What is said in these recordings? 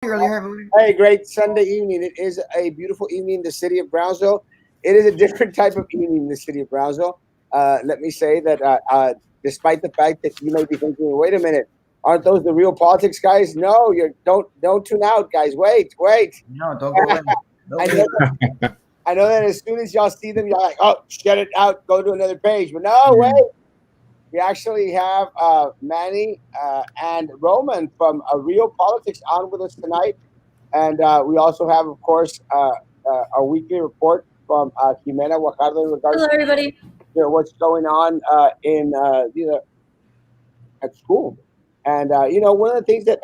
Earlier. Hey, great Sunday evening. It is a beautiful evening in the city of Brownsville. It is a different type of evening in the city of Brownsville. Let me say that despite the fact that you may be thinking, wait a minute, aren't those the real politics guys? No, you don't tune out, guys. Wait. No, don't go in. I know that as soon as y'all see them, y'all like, oh, shut it out, go to another page. But no, wait. We actually have Manny and Roman from Real Politics on with us tonight. And we also have, of course, our weekly report from Jimena Guajardo in regards Hello, everybody. to what's going on at school. And one of the things that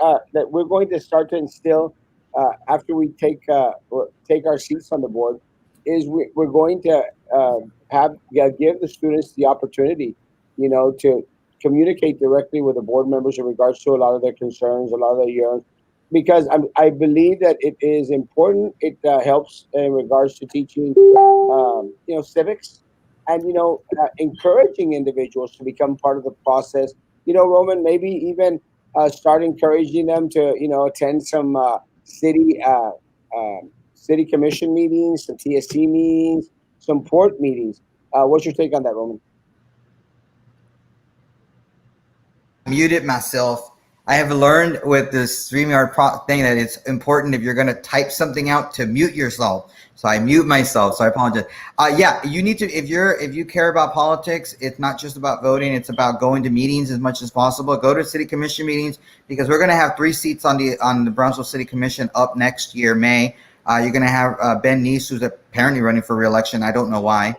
we're going to start to instill after we take our seats on the board is we're going to give the students the opportunity, to communicate directly with the board members in regards to a lot of their concerns, a lot of their yearns, because I believe that it is important. It helps in regards to teaching, civics, and encouraging individuals to become part of the process. Roman, maybe even start encouraging them to attend some city commission meetings, some TSC meetings, some port meetings. What's your take on that, Roman? Muted myself. I have learned with this StreamYard thing that it's important if you're going to type something out to mute yourself. So I mute myself. So I apologize. You need to, if you care about politics, it's not just about voting. It's about going to meetings as much as possible. Go to city commission meetings, because we're going to have 3 seats on the Brownsville City Commission up next year, May. You're going to have Ben Neese, who's apparently running for re-election. I don't know why.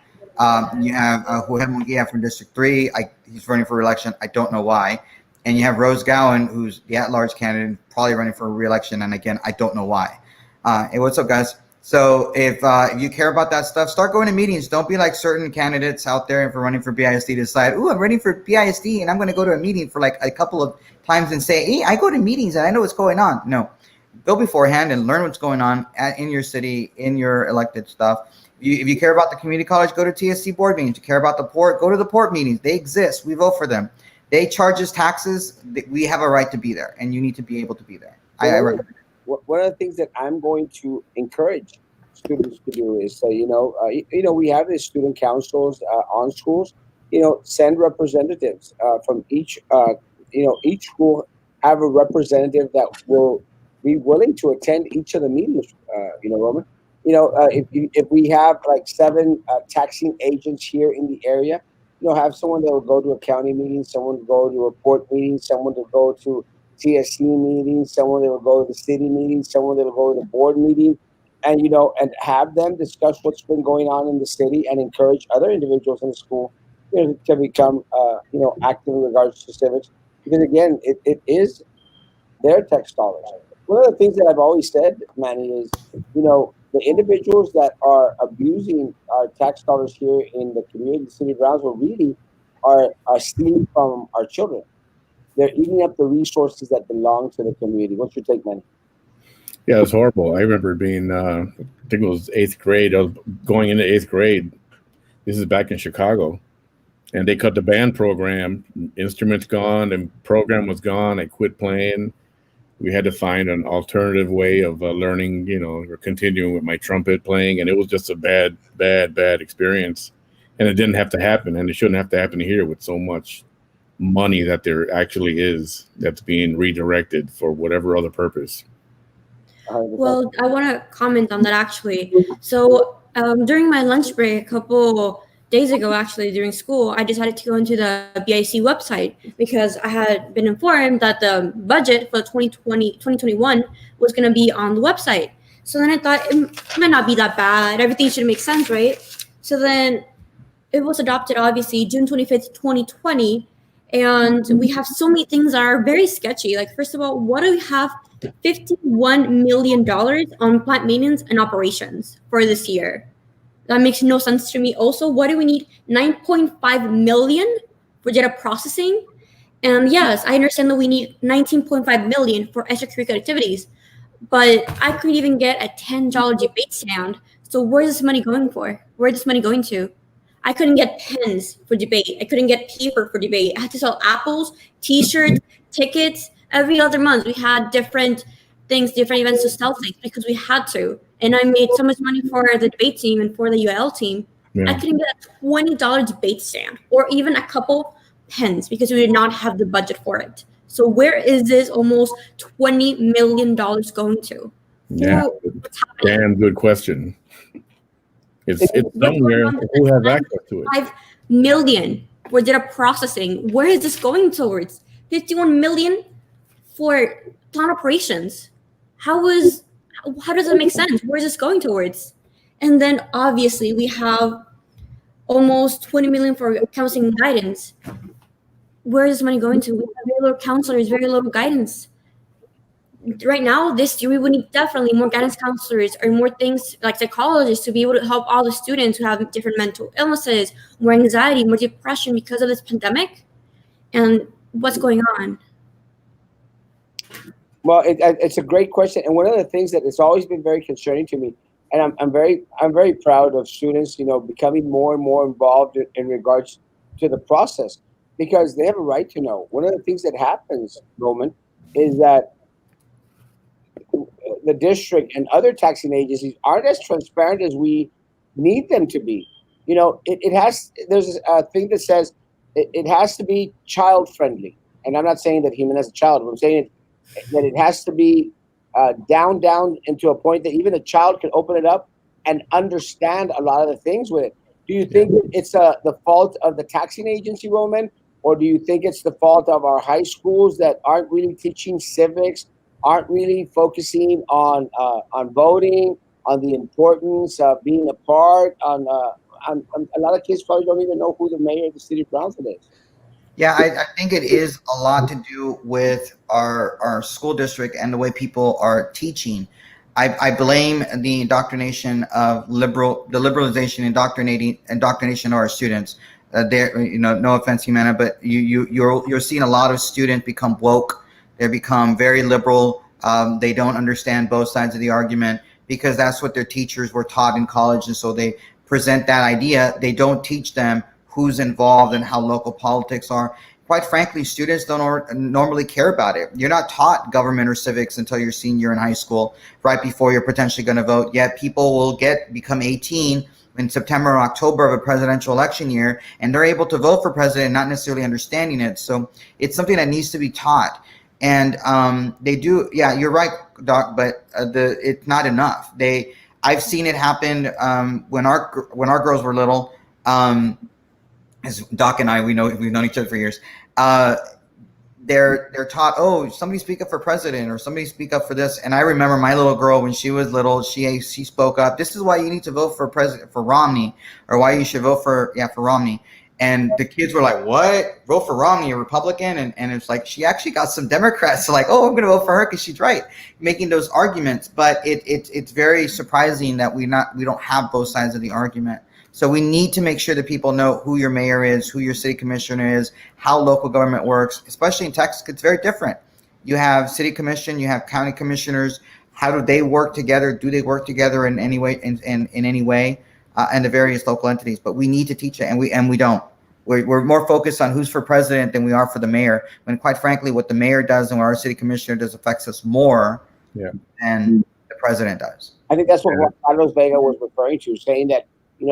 You have Juan Munguia from District 3. He's running for re-election. I don't know why. And you have Rose Gowan, who's the at-large candidate, probably running for re-election. And again, I don't know why. Hey, what's up, guys? So if you care about that stuff, start going to meetings. Don't be like certain candidates out there for running for BISD to decide, I'm running for BISD and I'm going to go to a meeting for like a couple of times and say, hey, I go to meetings and I know what's going on. No, go beforehand and learn what's going on in your city, in your elected stuff. If you care about the community college, go to TSC board meetings. If you care about the port, go to the port meetings. They exist. We vote for them. They charge us taxes. We have a right to be there, and you need to be able to be there. One of the things that I'm going to encourage students to do is say, we have these student councils on schools. Send representatives from each school. Have a representative that will be willing to attend each of the meetings. Roman. If we have like 7 taxing agents here in the area, have someone that will go to a county meeting, someone to go to a port meeting, someone to go to TSC meetings, someone that will go to the city meeting, someone that will go to the board meeting, and and have them discuss what's been going on in the city and encourage other individuals in the school to become active in regards to civics, because again, it is their tax dollars. One of the things that I've always said, Manny, is the individuals that are abusing our tax dollars here in the community, the city of Brownsville, really are stealing from our children. They're eating up the resources that belong to the community. What's your take, Manny? Yeah, it's horrible. I remember being, I think it was 8th grade. I was going into 8th grade. This is back in Chicago. And they cut the band program. Instruments gone and program was gone. I quit playing. We had to find an alternative way of learning, or continuing with my trumpet playing. And it was just a bad experience. And it didn't have to happen. And it shouldn't have to happen here with so much money that there actually is that's being redirected for whatever other purpose. Well, I want to comment on that actually. So during my lunch break a couple days ago, actually during school, I decided to go into the BIC website because I had been informed that the budget for 2021 was going to be on the website. So then I thought it might not be that bad. Everything should make sense, right? So then it was adopted, obviously, June 25th, 2020. And we have so many things that are very sketchy. Like, first of all, what do we have $51 million on plant maintenance and operations for this year? That makes no sense to me. Also, what do we need 9.5 million for data processing? And yes, I understand that we need 19.5 million for extracurricular activities, but I couldn't even get a $10 debate stand. So where's this money going for? Where's this money going to? I couldn't get pens for debate. I couldn't get paper for debate. I had to sell apples, t-shirts, tickets. Every other month, we had different things, different events to sell things because we had to. And I made so much money for the debate team and for the UL team. Yeah. I couldn't get a $20 debate stand or even a couple pens because we did not have the budget for it. So where is this almost $20 million going to? Yeah, What's happening? damn good question. It's somewhere. Who has access to it? 5 million for data processing. Where is this going towards? 51 million for plant operations. How does it make sense? Where is this going towards? And then obviously we have almost 20 million for counseling and guidance. Where is this money going to? We have very little counselors, very little guidance. Right now, this year, we would need definitely more guidance counselors or more things like psychologists to be able to help all the students who have different mental illnesses, more anxiety, more depression because of this pandemic and what's going on. Well, it's a great question, and one of the things that has always been very concerning to me, and I'm very proud of students, becoming more and more involved in regards to the process because they have a right to know. One of the things that happens, Roman, is that the district and other taxing agencies aren't as transparent as we need them to be. There's a thing that says it has to be child friendly, and I'm not saying that Jimena is a child, but I'm saying that it has to be down into a point that even a child can open it up and understand a lot of the things with it. Do you think it's the fault of the taxing agency, Roman, or do you think it's the fault of our high schools that aren't really teaching civics, aren't really focusing on voting, on the importance of being a part, on a lot of kids probably don't even know who the mayor of the city of Brownsville is. Yeah, I think it is a lot to do with our school district and the way people are teaching. I blame the indoctrination of the liberalization, indoctrination of our students. No offense, Jimena, but you're seeing a lot of students become woke. They become very liberal. They don't understand both sides of the argument because that's what their teachers were taught in college, and so they present that idea. They don't teach them who's involved and how local politics are. Quite frankly, students don't normally care about it. You're not taught government or civics until your senior year in high school, right before you're potentially going to vote. Yet people will become 18 in September or October of a presidential election year, and they're able to vote for president, not necessarily understanding it. So it's something that needs to be taught. And they do, yeah, you're right, Doc, but it's not enough. I've seen it happen when our girls were little. As Doc and I, we've known each other for years. They're taught, oh, somebody speak up for president or somebody speak up for this. And I remember my little girl when she was little, she spoke up. This is why you need to vote for president for Romney, or why you should vote for Romney. And the kids were like, what? Vote for Romney, a Republican? And it's like, she actually got some Democrats like, oh, I'm going to vote for her because she's right, making those arguments. But it's very surprising that we don't have both sides of the argument. So we need to make sure that people know who your mayor is, who your city commissioner is, how local government works, especially in Texas. It's very different. You have city commission, you have county commissioners. How do they work together? Do they work together in any way, in any way, and the various local entities? But we need to teach it, and we don't. We're more focused on who's for president than we are for the mayor. When quite frankly, what the mayor does and what our city commissioner does affects us more than the president does. I think that's what Carlos Vega was referring to, saying that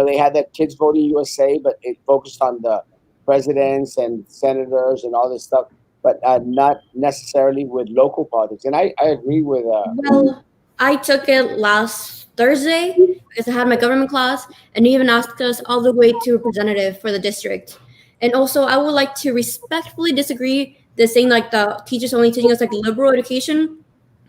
they had that Kids Voting USA, but it focused on the presidents and senators and all this stuff, but not necessarily with local politics. And I agree with. Well, I took it last Thursday because I had my government class, and they even asked us all the way to representative for the district. And also, I would like to respectfully disagree the saying like the teachers only teaching us like liberal education.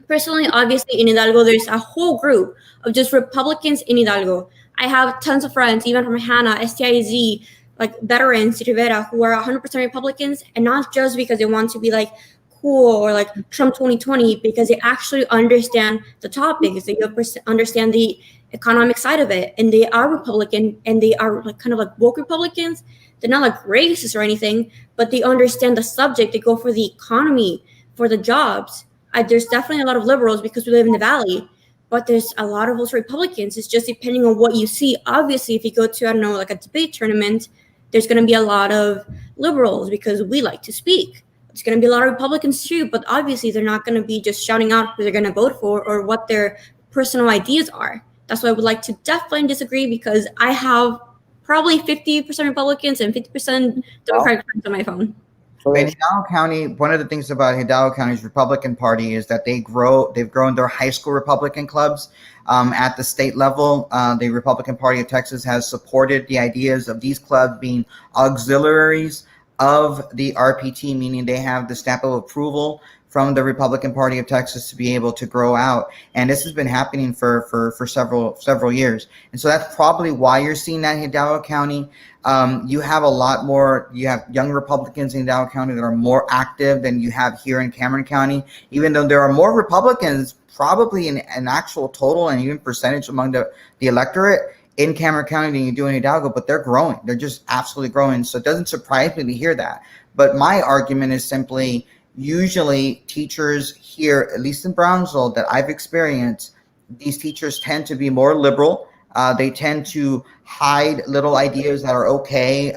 Personally, obviously, in Hidalgo, there's a whole group of just Republicans in Hidalgo. I have tons of friends, even from Hannah, STIZ, like veterans, Rivera, who are 100% Republicans, and not just because they want to be like cool or like Trump 2020, because they actually understand the topics, they understand the economic side of it, and they are Republican, and they are like kind of like woke Republicans. They're not like racist or anything, but they understand the subject. They go for the economy, for the jobs. There's definitely a lot of liberals because we live in the Valley. But there's a lot of also Republicans. It's just depending on what you see. Obviously, if you go to, I don't know, like a debate tournament, there's going to be a lot of liberals because we like to speak. It's going to be a lot of Republicans too, but obviously they're not going to be just shouting out who they're going to vote for or what their personal ideas are. That's why I would like to definitely disagree, because I have probably 50% Republicans and 50% Democratic friends on my phone. In Hidalgo County, one of the things about Hidalgo County's Republican Party is that they've grown their high school Republican clubs at the state level. The Republican Party of Texas has supported the ideas of these clubs being auxiliaries of the RPT, meaning they have the stamp of approval from the Republican Party of Texas to be able to grow out. And this has been happening for several years. And so that's probably why you're seeing that in Hidalgo County. You have a lot more, you have young Republicans in Hidalgo County that are more active than you have here in Cameron County, even though there are more Republicans probably in an actual total and even percentage among the electorate in Cameron County than you do in Hidalgo, but they're growing. They're just absolutely growing. So it doesn't surprise me to hear that. But my argument is simply, usually teachers here, at least in Brownsville that I've experienced, these teachers tend to be more liberal. They tend to hide little ideas that are okay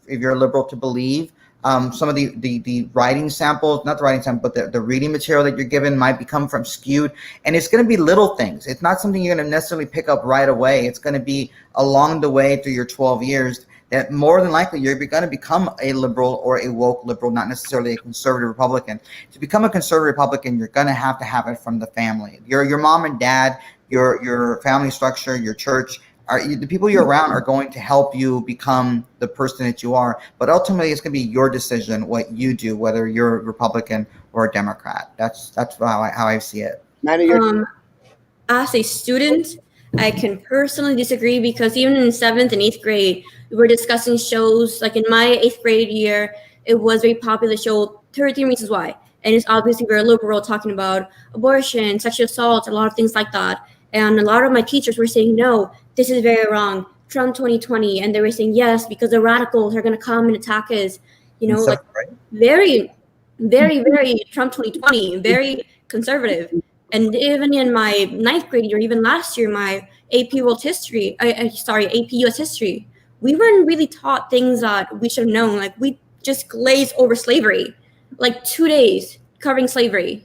if you're liberal to believe. Some of the writing samples, not the writing sample, but the reading material that you're given might become from skewed. And it's going to be little things. It's not something you're going to necessarily pick up right away. It's going to be along the way through your 12 years that more than likely you're going to become a liberal or a woke liberal, not necessarily a conservative Republican. To become a conservative Republican, you're going to have it from the family. Your mom and dad, your family structure, your church, the people you're around are going to help you become the person that you are. But ultimately, it's going to be your decision what you do, whether you're a Republican or a Democrat. That's how I see it. As a student, I can personally disagree, because even in 7th and 8th grade, we were discussing shows. Like in my 8th grade year, it was a very popular show, 13 Reasons Why. And it's obviously very liberal, talking about abortion, sexual assault, a lot of things like that. And a lot of my teachers were saying, no, this is very wrong, Trump 2020. And they were saying, yes, because the radicals are going to come and attack us. You know, like very, very, very Trump 2020, very conservative. And even in my 9th grade year, even last year, my AP World History, AP US History, we weren't really taught things that we should have known. Like we just glazed over slavery, like 2 days covering slavery.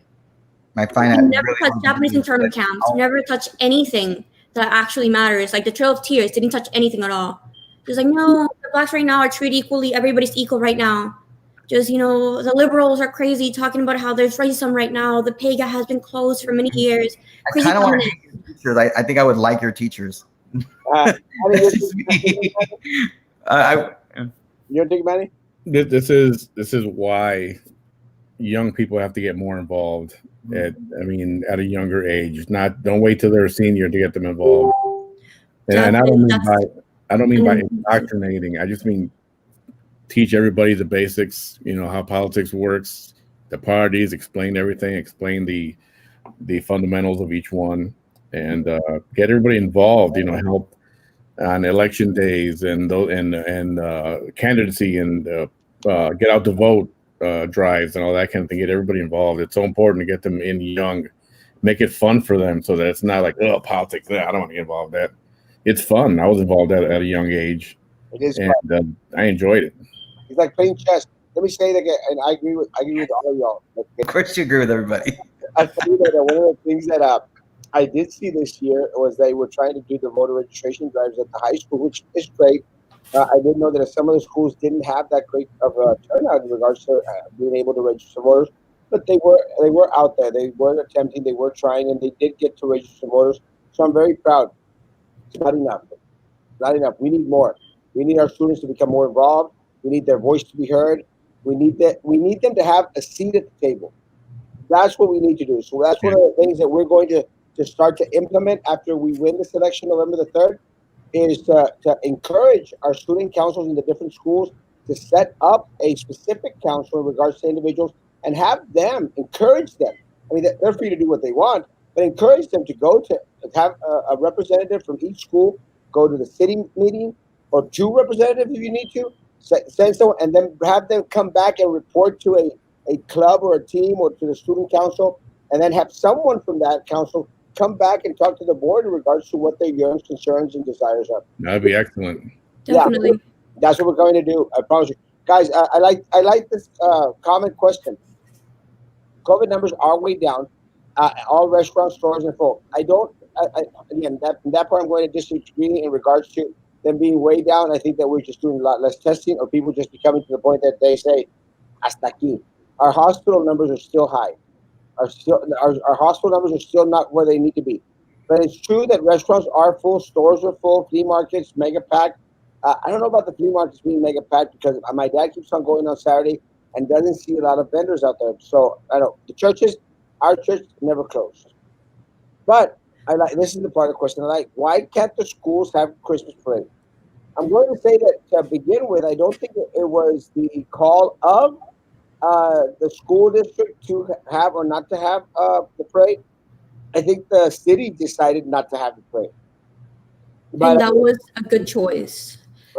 I find we that never really touched Japanese internment camps. Never touched anything that actually matters. Like the Trail of Tears didn't touch anything at all. Just like, no, the blacks right now are treated equally. Everybody's equal right now. Just, you know, the liberals are crazy talking about how there's racism right now. The pay gap has been closed for many years. I kind of want to hate your teachers. I think I would like your teachers. You think, Manny? This is why young people have to get more involved at a younger age. Don't wait till they're a senior to get them involved. And I don't mean by indoctrinating. I just mean teach everybody the basics, you know, how politics works, the parties, explain everything, explain the fundamentals of each one, and get everybody involved, you know, help on election days and candidacy and get out to vote drives and all that kind of thing. Get everybody involved. It's so important to get them in young, make it fun for them so that it's not like, oh, politics, I don't want to get involved in that. It's fun. I was involved at a young age. It is fun. I enjoyed it. It's like playing chess. Let me say it again, and I agree with all of y'all. Of course, you agree with everybody. I tell you that one of the things that I did see this year was they were trying to do the voter registration drives at the high school, which is great. I didn't know that some of the schools didn't have that great of a turnout in regards to being able to register voters, but they were out there. They were attempting. They were trying, and they did get to register voters. So I'm very proud. It's not enough. Not enough. We need more. We need our students to become more involved. We need their voice to be heard. We need them to have a seat at the table. That's what we need to do. So that's one of the things that we're going to start to implement after we win this election November the 3rd, is to encourage our student councils in the different schools to set up a specific council in regards to individuals and have them, encourage them. I mean, they're free to do what they want, but encourage them to go to have a representative from each school, go to the city meeting, or 2 representatives if you need to, send someone, and then have them come back and report to a club or a team or to the student council, and then have someone from that council come back and talk to the board in regards to what their young concerns and desires are. That'd be excellent. Definitely. Yeah, that's what we're going to do. I promise you. Guys, I like this comment question. COVID numbers are way down. All restaurant stores are full. I don't. Again, that part I'm going to disagree in regards to them being way down. I think that we're just doing a lot less testing, or people just becoming to the point that they say, "Hasta aquí." Our hospital numbers are still high. Our hospital numbers are still not where they need to be. But it's true that restaurants are full, stores are full, flea markets mega packed. I don't know about the flea markets being mega packed because my dad keeps on going on Saturday and doesn't see a lot of vendors out there. So I don't. The churches, our church never closed. But I like this is the part of the question I like. Why can't the schools have Christmas parade? I'm going to say that to begin with, I don't think it was the call of the school district to have or not to have the parade. I think the city decided not to have the parade. And But that was a good choice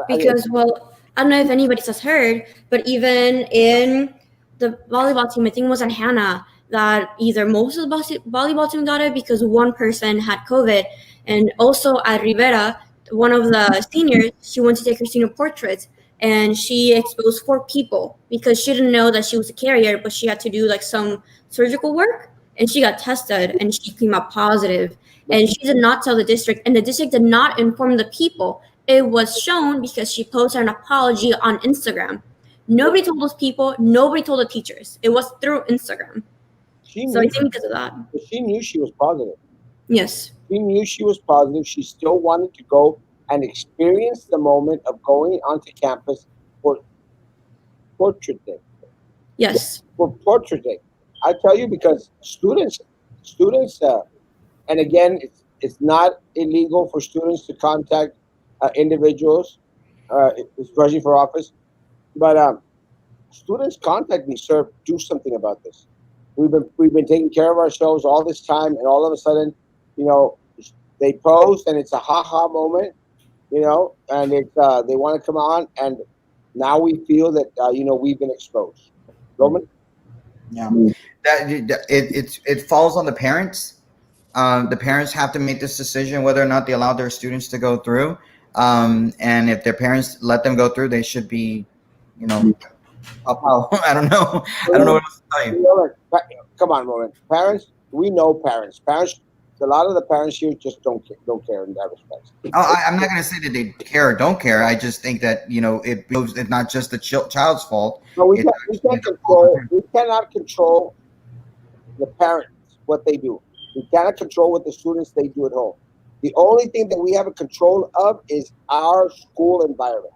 because, well, I don't know if anybody has heard, but even in the volleyball team, I think it was in Hannah, that either most of the volleyball team got it because one person had COVID. And also at Rivera, one of the seniors, she went to take her senior portraits and she exposed 4 people because she didn't know that she was a carrier, but she had to do like some surgical work and she got tested and she came out positive. And she did not tell the district, and the district did not inform the people. It was shown because she posted an apology on Instagram. Nobody told those people, nobody told the teachers. It was through Instagram. So I think because of that. she knew she was positive. Yes. She knew she was positive. She still wanted to go and experience the moment of going onto campus for portrait day. Yes. For portrait day. I tell you because students, and again, it's not illegal for students to contact individuals, especially for office. But students contact me, sir, do something about this. We've been taking care of ourselves all this time, and all of a sudden, you know, they post, and it's a ha moment, and it's they want to come on, and now we feel that we've been exposed. Roman? Yeah, it falls on the parents. The parents have to make this decision whether or not they allow their students to go through. And if their parents let them go through, they should be, I don't know. I don't know what else to tell you. Come on, Roman. Parents, we know parents. Parents, a lot of the parents here just don't care in that respect. I'm not going to say that they care or don't care. I just think that it's not just the child's fault. No, we cannot control the parents what they do. We cannot control what the students they do at home. The only thing that we have a control of is our school environment.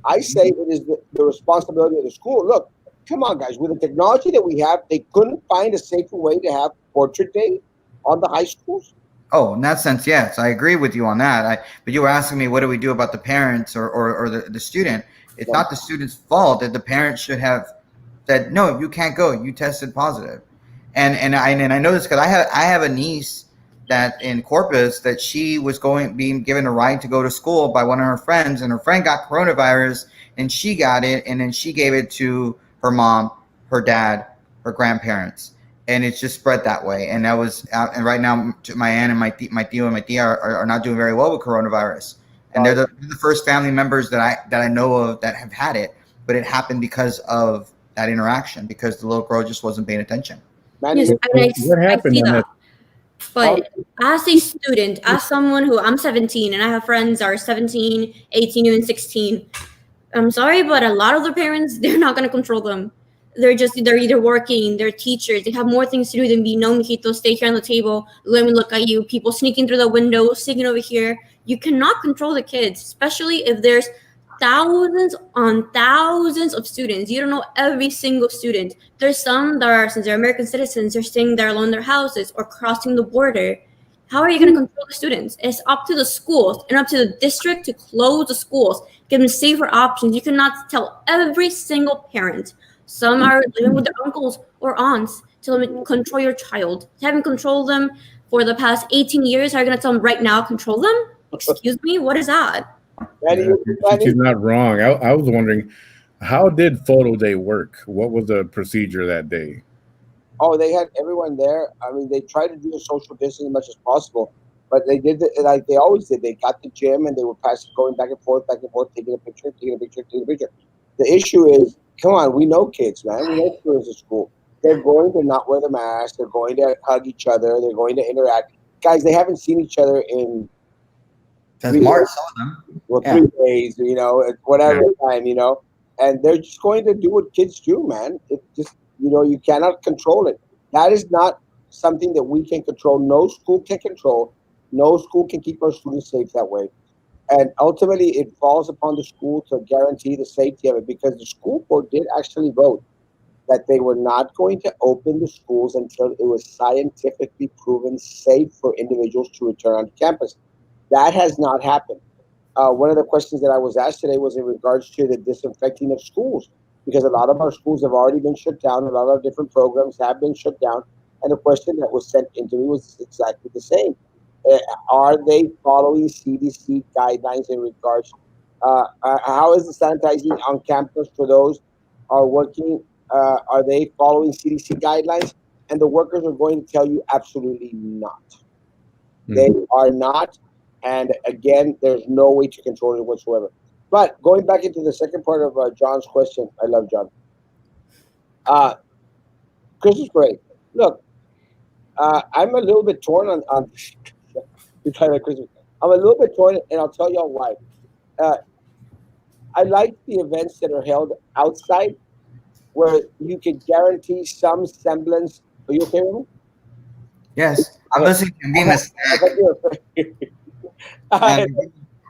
I say it is the responsibility of the school. Look, come on, guys. With the technology that we have, they couldn't find a safer way to have portrait day on the high schools. Oh, in that sense, yes, I agree with you on that. But you were asking me, what do we do about the parents or the student? It's not the student's fault that the parents should have said, no, you can't go. You tested positive. And I know this because I have a niece that in Corpus that she was being given a ride to go to school by one of her friends, and her friend got coronavirus and she got it, and then she gave it to her mom, her dad, her grandparents, and it's just spread that way. And that was and right now my aunt and my tío and my tia are not doing very well with coronavirus, and they're the first family members that I know of that have had it, but it happened because of that interaction, because the little girl just wasn't paying attention. Yes, What happened? I see that. But as a student, as someone who I'm 17 and I have friends that are 17, 18, even 16, I'm sorry, but a lot of the parents, they're not going to control them. They're either working, they're teachers, they have more things to do than be, no, mijito, stay here on the table, let me look at you, people sneaking through the window, sneaking over here. You cannot control the kids, especially if there's thousands on thousands of students. You don't know every single student. There's some that are, since they're American citizens, they're staying there alone in their houses or crossing the border. How are you going to control the students? It's up to the schools and up to the district to close the schools, give them safer options. You cannot tell every single parent. Some are living with their uncles or aunts to control your child. You haven't controlled them for the past 18 years. Are you going to tell them right now, control them? Excuse me? What is that? She's not wrong. I was wondering, how did photo day work? What was the procedure that day? Oh, they had everyone there. I mean, they tried to do the social distance as much as possible, but they did it like they always did. They got the gym and they were going back and forth, taking a picture. The issue is, come on, we know kids, man. We know students at school. They're going to not wear the mask. They're going to hug each other. They're going to interact. Guys, they haven't seen each other in Since March, some of them. well, Yeah. 3 days, whatever time, and they're just going to do what kids do, man. It just, you cannot control it. That is not something that we can control. No school can control. No school can keep our students safe that way. And ultimately, it falls upon the school to guarantee the safety of it, because the school board did actually vote that they were not going to open the schools until it was scientifically proven safe for individuals to return on campus. That has not happened. One of the questions that I was asked today was in regards to the disinfecting of schools, because a lot of our schools have already been shut down. A lot of different programs have been shut down. And the question that was sent into me was exactly the same. Are they following CDC guidelines in regards? How is the sanitizing on campus for those are working? Are they following CDC guidelines? And the workers are going to tell you absolutely not. They are not. And again, there's no way to control it whatsoever. But going back into the second part of John's question, I love John. Christmas parade. Look, I'm a little bit torn on Christmas. I'm a little bit torn, and I'll tell y'all why. I like the events that are held outside, where you can guarantee some semblance. Are you okay with me? Yes, I'm listening to being a snack.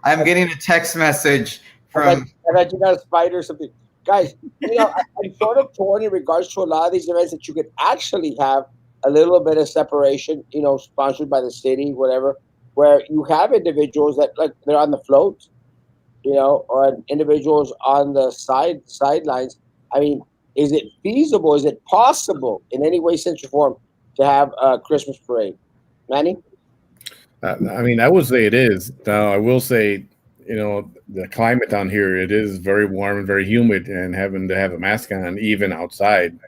I'm getting a text message from. I bet you got a spider or something. Guys, I'm sort of torn in regards to a lot of these events that you could actually have a little bit of separation, sponsored by the city, whatever, where you have individuals that, like, they're on the float, or individuals on the sidelines. I mean, is it feasible? Is it possible in any way, sense, or form to have a Christmas parade? Manny? I would say it is. Now, I will say, the climate down here, it is very warm and very humid, and having to have a mask on even outside,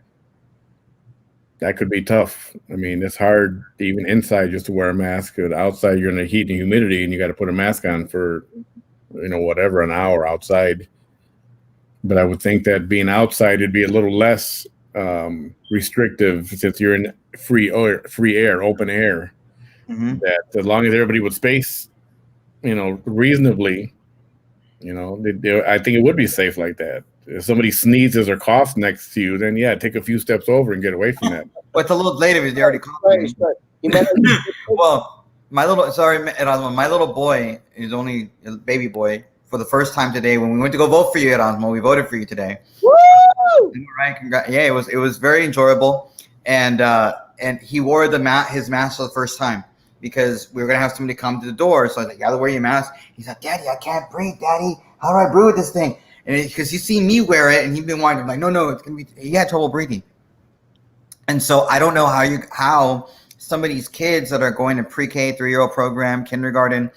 that could be tough. I mean, it's hard even inside just to wear a mask. Outside, you're in the heat and humidity, and you got to put a mask on for, whatever, an hour outside. But I would think that being outside, it'd be a little less restrictive, since you're in free air, open air. Mm-hmm. That as long as everybody would space, reasonably, I think it would be safe like that. If somebody sneezes or coughs next to you, then take a few steps over and get away from that. What's a little later? They already coughed. Well, my little boy is only a baby boy. For the first time today, when we went to go vote for you, Erasmo, we voted for you today. Woo! Right? Yeah, it was very enjoyable, and he wore his mask for the first time, because we were gonna have somebody come to the door. So I was like, "You gotta wear your mask." He's like, "Daddy, I can't breathe. Daddy, how do I breathe with this thing?" And because he's seen me wear it, and he's been wanting. I'm like, "No, it's gonna be." He had trouble breathing, and so I don't know how some of these kids that are going to pre-K 3-year-old program, kindergarten,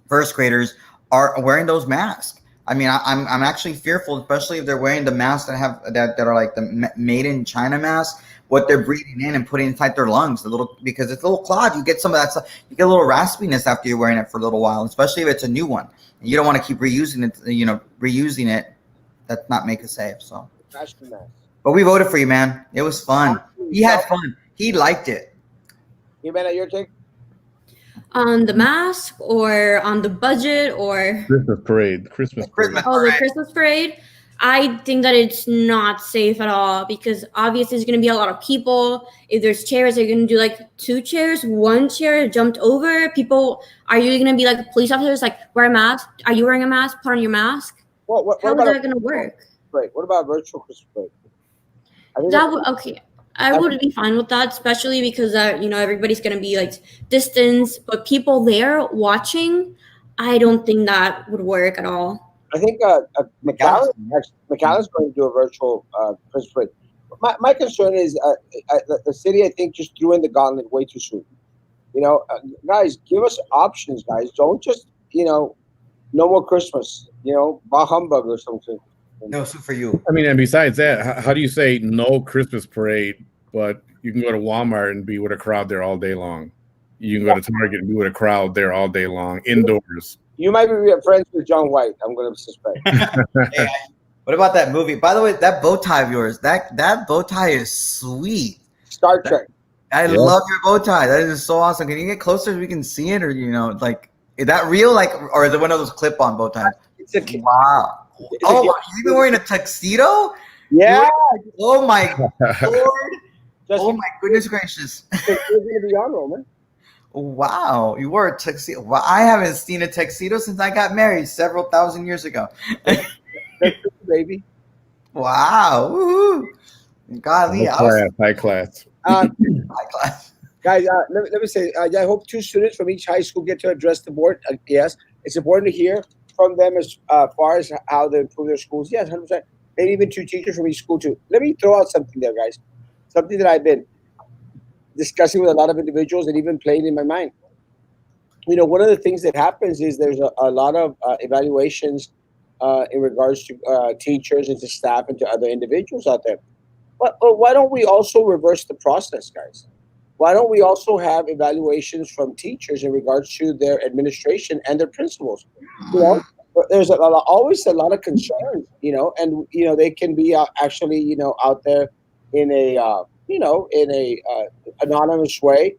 first graders are wearing those masks. I mean, I'm actually fearful, especially if they're wearing the masks that are like the made in China masks. What they're breathing in and putting inside their lungs, because it's a little clogged. You get some of that stuff. You get a little raspiness after you're wearing it for a little while, especially if it's a new one. And you don't want to keep reusing it. That's not make it safe. So, but we voted for you, man. It was fun. He had fun. He liked it. You mean your take? On the mask, or on the budget, or Christmas parade? The Christmas parade. I think that it's not safe at all, because obviously there's going to be a lot of people. If there's chairs, they're going to do like 2 chairs, 1 chair jumped over. People are usually going to be like police officers, like, wear a mask. Are you wearing a mask? Put on your mask. How is that going to work? Right. What about virtual Christmas parade? Okay. I would be fine with that, especially because everybody's going to be like distance, but people there watching, I don't think that would work at all. I think McAllen's going to do a virtual Christmas parade. My concern is the city, I think, just threw in the gauntlet way too soon. Guys, give us options, guys. Don't just, no more Christmas, bah humbug or something. No, soup for you. I mean, and besides that, how do you say no Christmas parade, but you can go to Walmart and be with a crowd there all day long? You can go to Target and be with a crowd there all day long, indoors. You might be friends with John White, I'm going to suspect. Hey, What about that movie? By the way, that bow tie of yours, that bow tie is sweet. Star Trek. I Yeah. love your bow tie. That is so awesome. Can you get closer so we can see it, or like, is that real? Like, or is it one of those clip-on bow ties? It's a Wow. Oh, you've been wearing a tuxedo? yeah. Oh my Lord. Just Oh my goodness gracious. you're gonna be on, Roman. Wow, you wore a tuxedo. Well, I haven't seen a tuxedo since I got married several thousand years ago. That's it, baby. Wow. Woohoo. Golly, High class. high class. Guys, let me say, I hope 2 students from each high school get to address the board. Yes, it's important to hear from them as far as how they improve their schools. Yes, 100%. Maybe even 2 teachers from each school too. Let me throw out something there, guys. Something that I've been discussing with a lot of individuals and even playing in my mind. One of the things that happens is there's a lot of evaluations in regards to teachers and to staff and to other individuals out there. But why don't we also reverse the process, guys? Why don't we also have evaluations from teachers in regards to their administration and their principals? There's always a lot of concerns, and they can be actually out there in a in a anonymous way,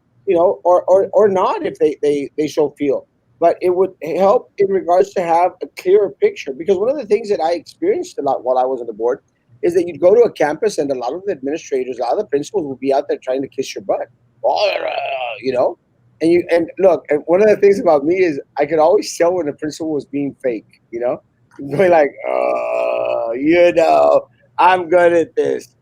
or not if they so feel. But it would help in regards to have a clearer picture, because one of the things that I experienced a lot while I was on the board is that you'd go to a campus and a lot of the administrators, a lot of the principals would be out there trying to kiss your butt, and look, and one of the things about me is I could always tell when the principal was being fake, going like, I'm good at this.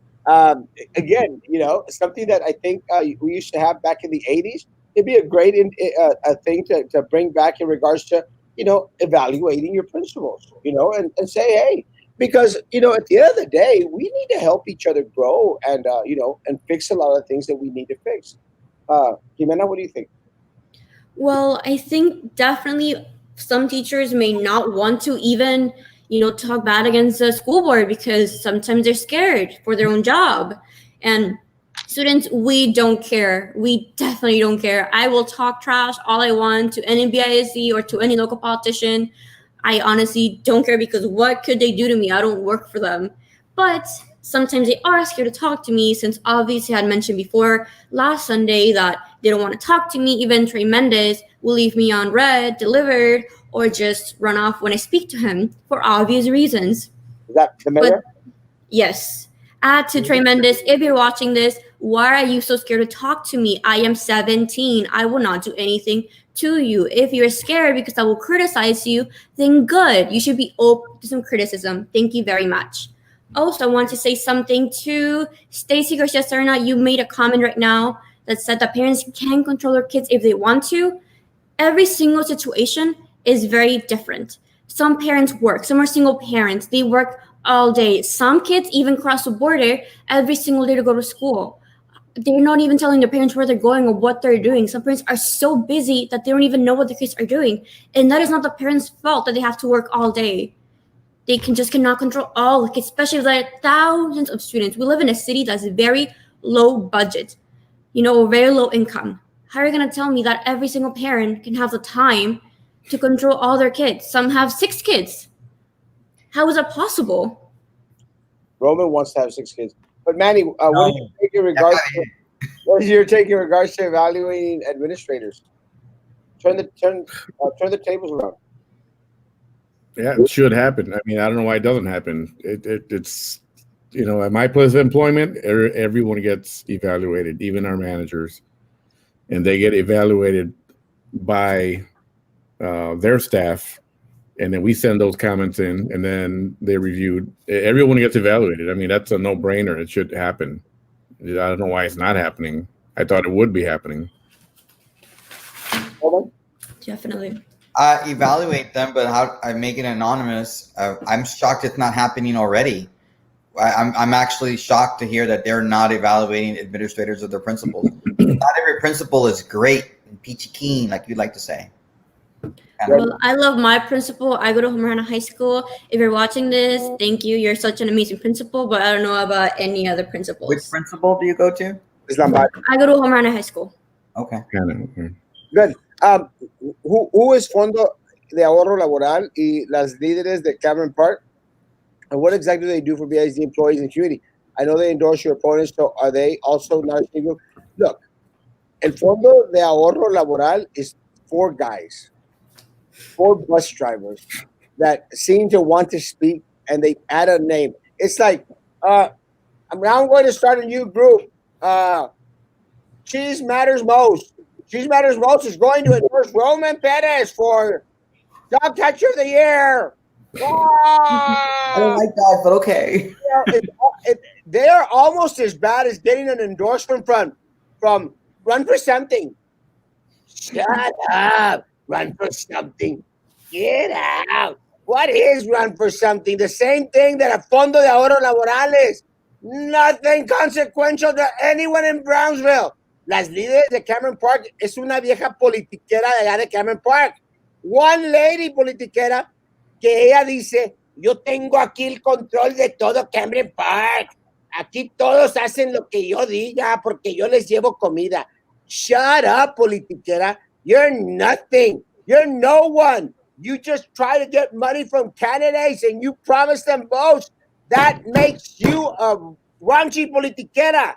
Again, something that I think we used to have back in the 80s. It'd be a great thing to bring back in regards to, evaluating your principals, and say, hey, because, at the end of the day, we need to help each other grow and, and fix a lot of things that we need to fix. Jimena, what do you think? Well, I think definitely some teachers may not want to even, talk bad against the school board because sometimes they're scared for their own job. And students, we don't care. We definitely don't care. I will talk trash all I want to any BISD or to any local politician. I honestly don't care because what could they do to me? I don't work for them. But sometimes they are scared to talk to me, since obviously I had mentioned before last Sunday that they don't want to talk to me. Even Trey Mendez will leave me on red, delivered, or just run off when I speak to him for obvious reasons. Is that the mayor? Yes. Add to Trey Mendez, if you're watching this, why are you so scared to talk to me? I am 17. I will not do anything to you. If you're scared because I will criticize you, then good. You should be open to some criticism. Thank you very much. Also, I want to say something to Stacy Garcia Serna. You made a comment right now that said that parents can control their kids if they want to. Every single situation is very different. Some parents work. Some are single parents. They work all day. Some kids even cross the border every single day to go to school. They're not even telling their parents where they're going or what they're doing. Some parents are so busy that they don't even know what their kids are doing. And that is not the parents' fault that they have to work all day. They cannot control all the kids, especially if there are thousands of students. We live in a city that's very low budget, very low income. How are you going to tell me that every single parent can have the time to control all their kids? Some have 6 kids. How is that possible? Roman wants to have 6 kids. But Manny, what do you take in regards to evaluating administrators? Turn the tables around. Yeah, it should happen. I mean, I don't know why it doesn't happen. It's at my place of employment, everyone gets evaluated, even our managers, and they get evaluated by their staff, and then we send those comments in, and then they're reviewed. Everyone gets evaluated. I mean, that's a no-brainer. It should happen. I don't know why it's not happening. I thought it would be happening. Definitely. Evaluate them, but how I make it anonymous. I'm shocked it's not happening already. I'm actually shocked to hear that they're not evaluating administrators or their principals. Not every principal is great and peachy keen, like you'd like to say. Well, I love my principal. I go to Homerana High School. If you're watching this, thank you. You're such an amazing principal, but I don't know about any other principals. Which principal do you go to? I go to Homerana High School. Okay. Good. Who is Fondo de Ahorro Laboral y las líderes de Cameron Park? And what exactly do they do for BISD employees and community? I know they endorse your opponents, so are they also not a civic group? Look, El Fondo de Ahorro Laboral is 4 guys, 4 bus drivers that seem to want to speak, and they add a name. It's like, now I'm going to start a new group. Cheese Matters Most. Cheese Matters Most is going to endorse Roman Perez for Dog Catcher of the Year. I don't like that, but okay. They are almost as bad as getting an endorsement from Run for Something. Shut up. Run for Something. Get out. What is Run for Something? The same thing that a Fondo de Ahorro Laboral is. Nothing consequential to anyone in Brownsville. Las líderes de Cameron Park es una vieja politiquera de allá de Cameron Park. One lady politiquera que ella dice, yo tengo aquí el control de todo Cameron Park. Aquí todos hacen lo que yo diga porque yo les llevo comida. Shut up, politiquera. You're nothing. You're no one. You just try to get money from candidates and you promise them votes. That makes you a raunchy politiquera.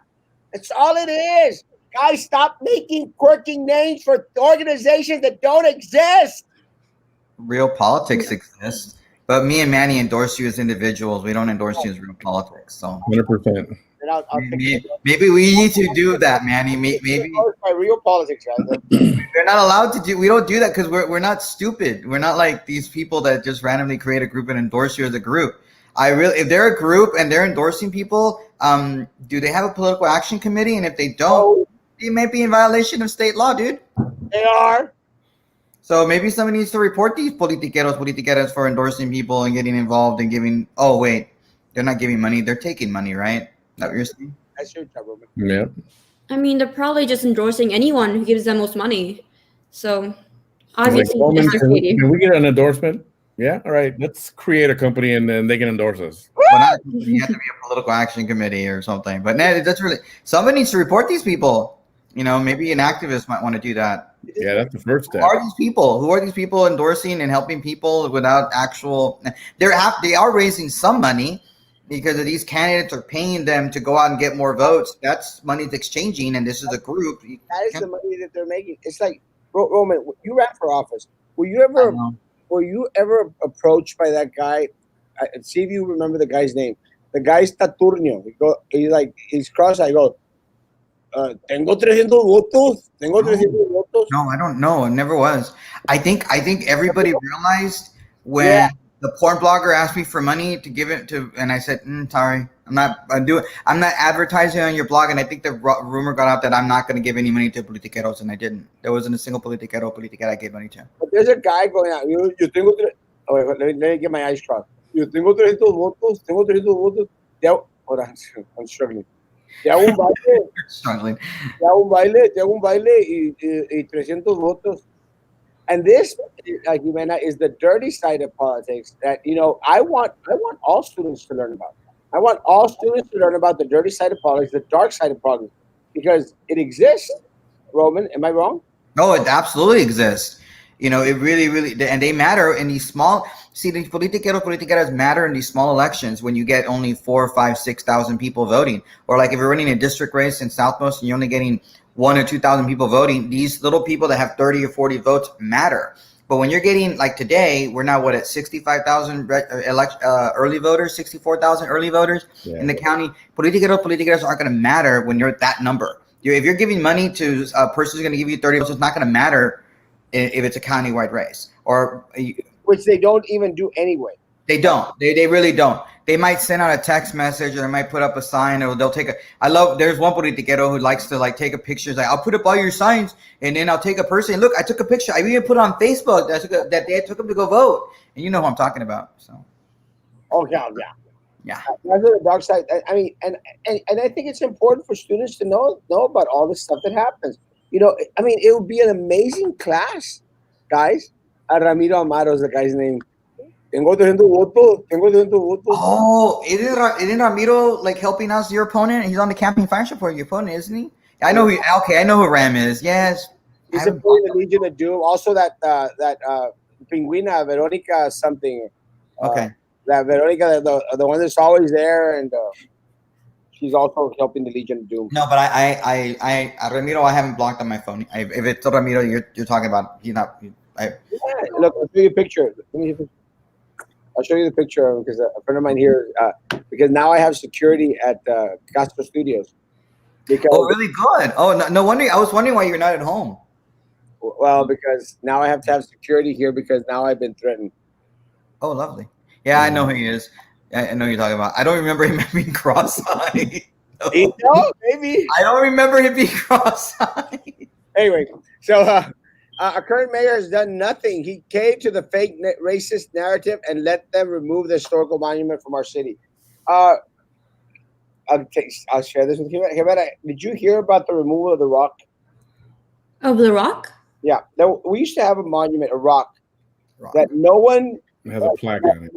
That's all it is. Guys, stop making quirky names for organizations that don't exist. Real politics exists, but me and Manny endorse you as individuals. We don't endorse you as real politics. So 100%. Maybe we need to do that, Manny. Maybe by real politics, guys. we're not allowed to do. We don't do that because we're not stupid. We're not like these people that just randomly create a group and endorse you as a group. If they're a group and they're endorsing people, do they have a political action committee? And if they don't, they might be in violation of state law, dude. They are. So maybe somebody needs to report these politiqueras for endorsing people and getting involved and giving. Oh wait, they're not giving money; they're taking money, right? Is that what you're saying? That's your trouble. Yeah. I mean, they're probably just endorsing anyone who gives them most money. So obviously, Like, can we get an endorsement? Yeah. All right. Let's create a company and then they can endorse us. Well, not, you have to be a political action committee or something. But that's really somebody needs to report these people. You know, maybe an activist might want to do that. Yeah, that's the first step. Who are these people? Who are these people endorsing and helping people without actual? They are raising some money because of these candidates are paying them to go out and get more votes. That's money that's exchanging, and this is a group. That is the money that they're making. It's like Roman. You ran for office. Were you ever approached by that guy? See if you remember the guy's name. The guy's Taturnio. He's cross. I go. Tengo 300 votos. Tengo 300 votos. No, I don't know. It never was. I think everybody realized when the porn blogger asked me for money to give it to, and I said, sorry, I'm not advertising on your blog. And I think the rumor got out that I'm not going to give any money to politiqueros, and I didn't. There wasn't a single politiquera I gave money to. But there's a guy going out. Yo tengo let me get my eyes crossed. Yo tengo 300 votos. Tengo 300 votos. Hold on, I'm struggling. Te hago un baile y 300 votos. And this, Jimena, is the dirty side of politics that, I want all students to learn about. I want all students to learn about the dirty side of politics, the dark side of politics, because it exists. Roman, am I wrong? No, it absolutely exists. It really, really, and they matter in these small. See, the politiqueras matter in these small elections when you get only 4,000, 5,000, 6,000 people voting, or like if you're running a district race in Southmost and you're only getting 1,000 or 2,000 people voting. These little people that have 30 or 40 votes matter. But when you're getting like today, we're now at 65,000 early voters, 64,000 early voters in the county. Politiqueras aren't going to matter when you're at that number. If you're giving money to a person who's going to give you 30 votes, it's not going to matter if it's a countywide race which they don't even do anyway. They don't. They really don't. They might send out a text message, or they might put up a sign, or they'll take there's one politiquero who likes to take a picture. Like, I'll put up all your signs, and then I'll take a person. Look, I took a picture. I even put it on Facebook that they took them to go vote. And you know who I'm talking about. So. Oh yeah. Yeah. That's the dark side. I mean, and I think it's important for students to know about all this stuff that happens. It would be an amazing class, guys. Ramiro Amaro is the guy's name. Tengo 300 votos. Oh, isn't Ramiro helping us, your opponent? He's on the campaign function for your opponent, isn't he? I know who Ram is. Yes. He's in the Legion of Doom. Also that Pinguina, Veronica something. Okay. that Veronica, the one that's always there, and she's also helping the Legion of Doom. No, but I Ramiro, I haven't blocked on my phone. If it's Ramiro you're talking about, he's not. Yeah, look, I'll show you a picture. I'll show you the picture because a friend of mine here, because now I have security at Castro Studios. Because, oh, really good. Oh, no wonder. I was wondering why you're not at home. Well, because now I have to have security here because now I've been threatened. Oh, lovely. Yeah, I know who he is. I know who you're talking about. I don't remember him being cross-eyed. You know, maybe. I don't remember him being cross-eyed. Anyway, so our current mayor has done nothing. He caved to the fake racist narrative and let them remove the historical monument from our city. I'll share this with you. Jimena, did you hear about the removal of the rock? Of the rock? Yeah, we used to have a monument, a rock. That no one. It has a plaque on it.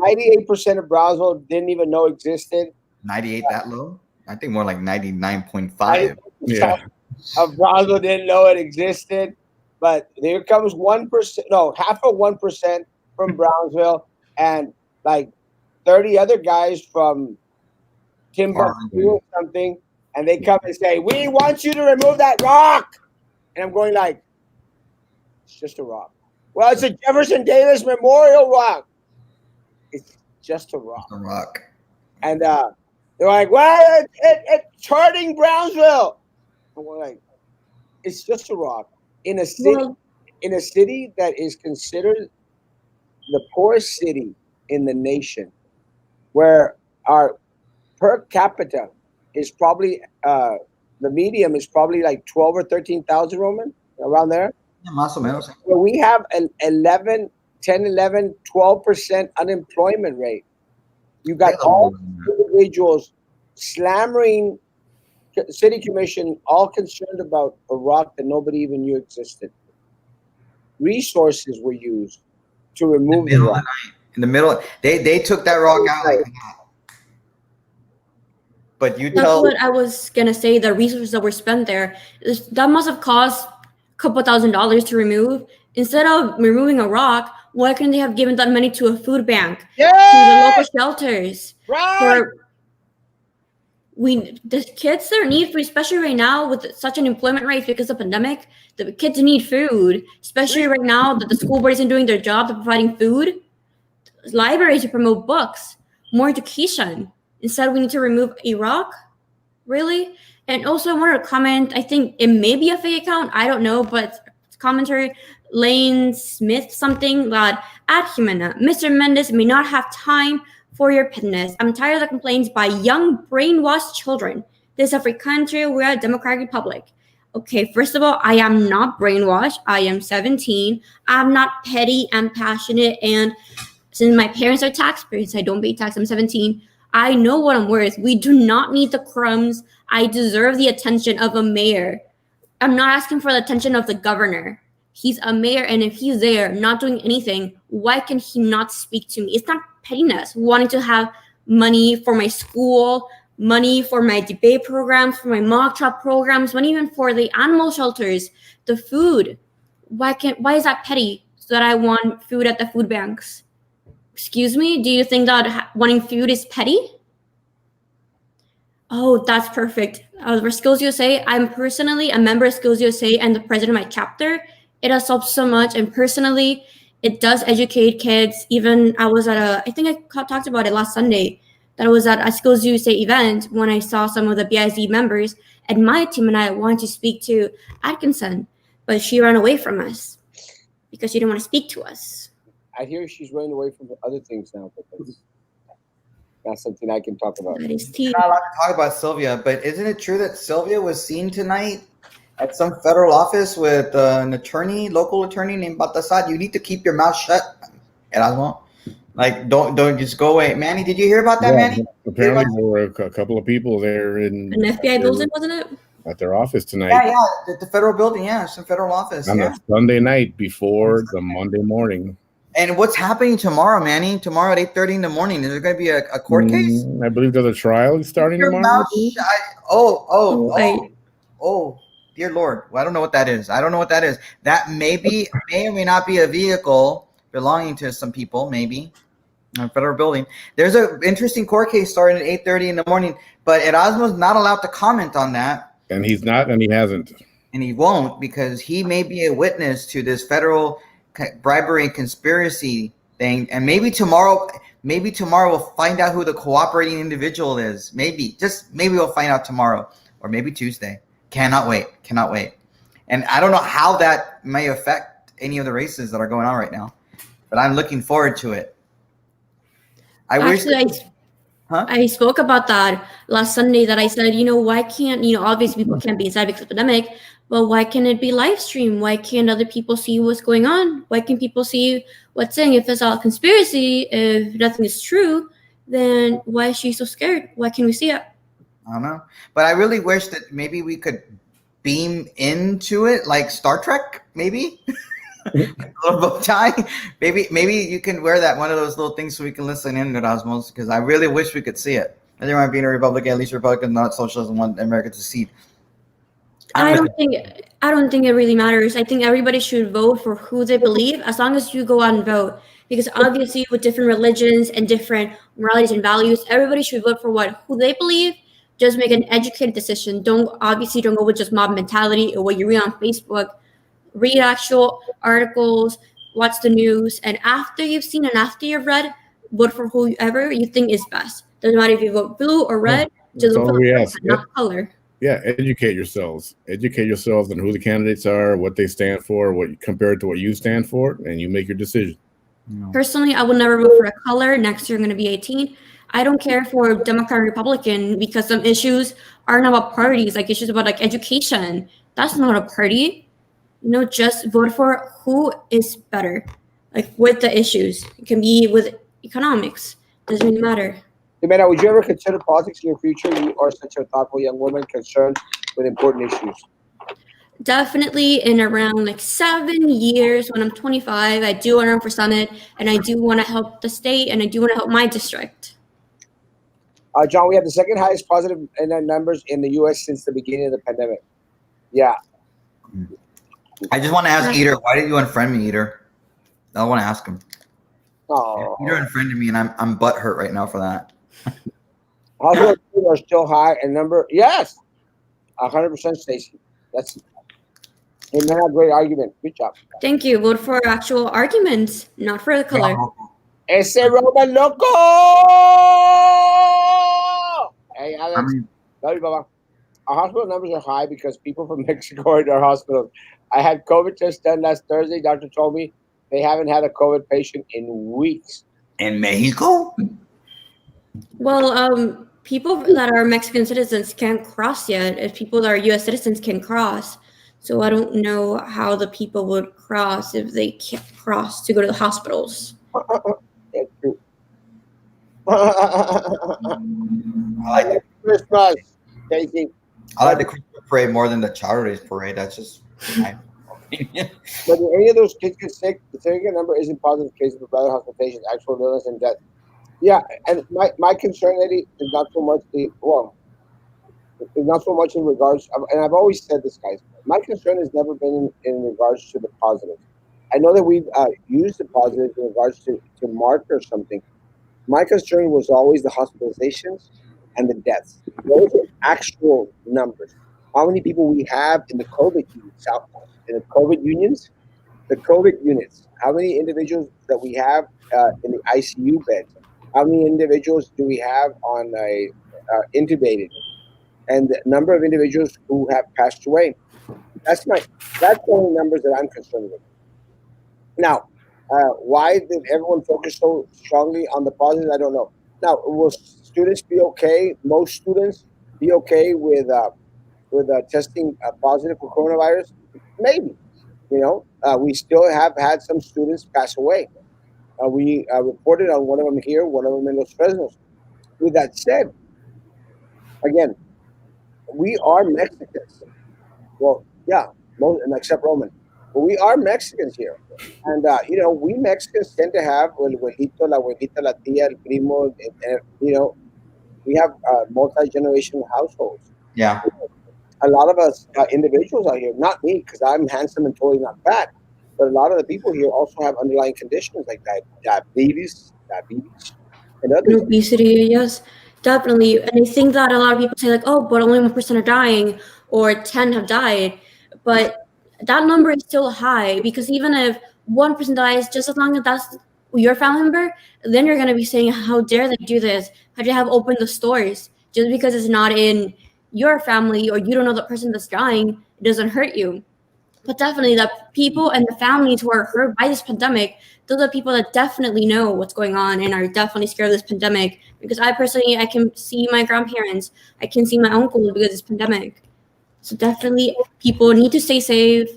98% of Brownsville didn't even know existed. 98 that low? I think more like 99.5. Yeah. Of Brownsville didn't know it existed. But there comes 1%, no, half of 1% from Brownsville and like 30 other guys from Timbuktu or something. And they come and say, we want you to remove that rock. And I'm going like, it's just a rock. Well, it's a Jefferson Davis Memorial rock. It's just a rock. A rock. And they're like, well, it's hurting Brownsville. And we're like, it's just a rock. In a city that is considered the poorest city in the nation, where our per capita is probably the medium is probably like 12 or 13,000 Roman, around there. Yeah, más o menos. Where we have an 11, 12% unemployment rate. You got all individuals slammering city commission, all concerned about a rock that nobody even knew existed. Resources were used to remove the rock. In the middle, they took that rock out like that. But you That's what I was gonna say. The resources that were spent there, that must have cost a couple $1,000s to remove. Instead of removing a rock, why couldn't they have given that money to a food bank, to the local shelters? Right. The kids are in need for, especially right now with such an employment rate because of the pandemic. The kids need food, especially right now that the school board isn't doing their job of providing food. Libraries to promote books, more education. Instead, we need to remove a rock, really. And also, I wanted to comment. I think it may be a fake account. I don't know, but commentary Lane Smith something that at Jimena, Mr. Mendez may not have time for your pettiness. I'm tired of the complaints by young brainwashed children. This is a free country. We're a democratic republic. Okay, first of all, I am not brainwashed. I am 17. I'm not petty. I'm passionate. And since my parents are taxpayers, I don't pay tax. I'm 17. I know what I'm worth. We do not need the crumbs. I deserve the attention of a mayor. I'm not asking for the attention of the governor. He's a mayor, and if he's there not doing anything, why can he not speak to me? It's not pettiness, wanting to have money for my school, money for my debate programs, for my mock trial programs, money even for the animal shelters, the food. Why is that petty so that I want food at the food banks? Excuse me? Do you think that wanting food is petty? Oh, that's perfect. For Skills USA, I'm personally a member of Skills USA and the president of my chapter. It has helped so much, and personally, it does educate kids. Even I was at I think I talked about it last Sunday, that I was at a Skills USA event when I saw some of the BIZ members, and my team and I wanted to speak to Atkinson, but she ran away from us because she didn't want to speak to us. I hear she's running away from other things now, but that's something I can talk about. That is You're not allowed to talk about Sylvia, but isn't it true that Sylvia was seen tonight at some federal office with an attorney, local attorney named Batasad? You need to keep your mouth shut, Erasmo. Like, don't just go away. Manny, did you hear about that, Manny? Apparently, there were a couple of people there in an FBI building, wasn't it? At their office tonight. Yeah, the federal building, some federal office. On a Sunday night before the Monday morning. And what's happening tomorrow, Manny? Tomorrow at 8:30 in the morning, is there going to be a court case? I believe there's a trial starting tomorrow. Oh, dear Lord. Well, I don't know what that is. That may or may not be a vehicle belonging to some people, maybe. Federal building. There's an interesting court case starting at 8:30 in the morning, but Erasmo's not allowed to comment on that. And he's not, and he hasn't. And he won't, because he may be a witness to this federal bribery and conspiracy thing. And maybe tomorrow we'll find out who the cooperating individual is. Maybe we'll find out tomorrow, or maybe Tuesday. Cannot wait. And I don't know how that may affect any of the races that are going on right now, but I'm looking forward to it. I spoke about that last Sunday, that I said, why can't, obviously people can't be inside because of the pandemic, but why can't it be live stream? Why can't other people see what's going on? Why can't people see what's saying? If it's all a conspiracy, if nothing is true, then why is she so scared? Why can't we see it? I don't know. But I really wish that maybe we could beam into it like Star Trek, maybe. A little bow tie. Maybe you can wear that, one of those little things, so we can listen in, Erasmus, because I really wish we could see it. I think I'm being a Republican, at least Republicans, not socialists, want America to secede. I don't think it really matters. I think everybody should vote for who they believe, as long as you go out and vote. Because obviously, with different religions and different moralities and values, everybody should vote for who they believe. Just make an educated decision. Don't go with just mob mentality or what you read on Facebook. Read actual articles, watch the news, and after you've seen and after you've read, vote for whoever you think is best. Doesn't matter if you vote blue or red, just vote for the not color. Yeah, educate yourselves. Educate yourselves on who the candidates are, what they stand for, what compared to what you stand for, and you make your decision. Personally, I will never vote for a color. Next year, I'm going to be 18. I don't care for Democrat or Republican, because some issues aren't about parties, like issues about education. That's not a party. Just vote for who is better, like with the issues. It can be with economics. Doesn't really matter. Jimena, would you ever consider politics in your future? You are such a thoughtful young woman concerned with important issues. Definitely in around 7 years, when I'm 25, I do want to run for Senate, and I do want to help the state, and I do want to help my district. John, we have the second highest positive numbers in the U.S. since the beginning of the pandemic. Yeah. I just want to ask Eater, why did you unfriend me, Eater? I want to ask him. Oh. Eater unfriended me, and I'm butt hurt right now for that. Household are still high and number. Yes, 100%, Stacey. That's a great argument. Good job. Thank you. Vote for actual arguments, not for the color. Ese Roman loco. Hey, Alex. Love you, Baba. Our hospital numbers are high because people from Mexico are in our hospitals. I had COVID test done last Thursday. Doctor told me they haven't had a COVID patient in weeks. In Mexico? Well, people that are Mexican citizens can't cross yet. If people that are U.S. citizens can cross. So I don't know how the people would cross if they can't cross to go to the hospitals. That's true. I like the Christmas, Stacey. I like the Christmas parade more than the Chowder Days parade. That's just my opinion. But if any of those kids get sick, the significant number isn't positive cases of other hospitalizations, actual illness, and death. Yeah, and my concern, Eddie, is not so much it's not so much in regards, and I've always said this, guys, my concern has never been in regards to the positives. I know that we've used the positives in regards to mark or something. My concern was always the hospitalizations and the deaths. Those are actual numbers. How many people we have in the COVID units, in the COVID unions, the COVID units. How many individuals that we have in the ICU beds? How many individuals do we have on intubated? And the number of individuals who have passed away. That's the only numbers that I'm concerned with. Now, why did everyone focus so strongly on the positive? I don't know. Now, will students be okay? Most students be okay with testing positive for coronavirus? Maybe. We still have had some students pass away. We reported on one of them here, one of them in Los Fresnos. With that said, again, we are Mexicans. Well, yeah, except Roman. But we are Mexicans here. And, we Mexicans tend to have el abuelito, la abuelita, la tía, el primo, we have multi-generational households. Yeah. A lot of us individuals out here, not me, because I'm handsome and totally not fat, but a lot of the people here also have underlying conditions like diabetes, diabetes, and And others. obesity, yes, definitely. And I think that a lot of people say like, oh, but only 1% are dying, or 10 have died, but that number is still high because even if 1% dies, just as long as that's your family member, then you're gonna be saying, how dare they do this? How do you have opened the stores just because it's not in your family or you don't know the person that's dying? It doesn't hurt you. But definitely the people and the families who are hurt by this pandemic, those are people that definitely know what's going on and are definitely scared of this pandemic. Because I personally, I can see my grandparents, I can see my uncles because of this pandemic. So definitely people need to stay safe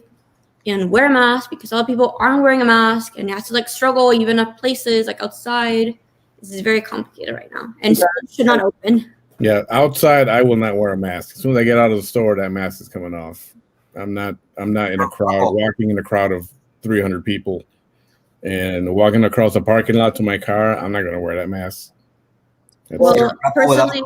and wear a mask because a lot of people aren't wearing a mask and have to like struggle even at places like outside. This is very complicated right now and schools should not open. Yeah, outside I will not wear a mask. As soon as I get out of the store, that mask is coming off. I'm not in a crowd, walking in a crowd of 300 people and walking across the parking lot to my car. I'm not going to wear that mask. Well, personally,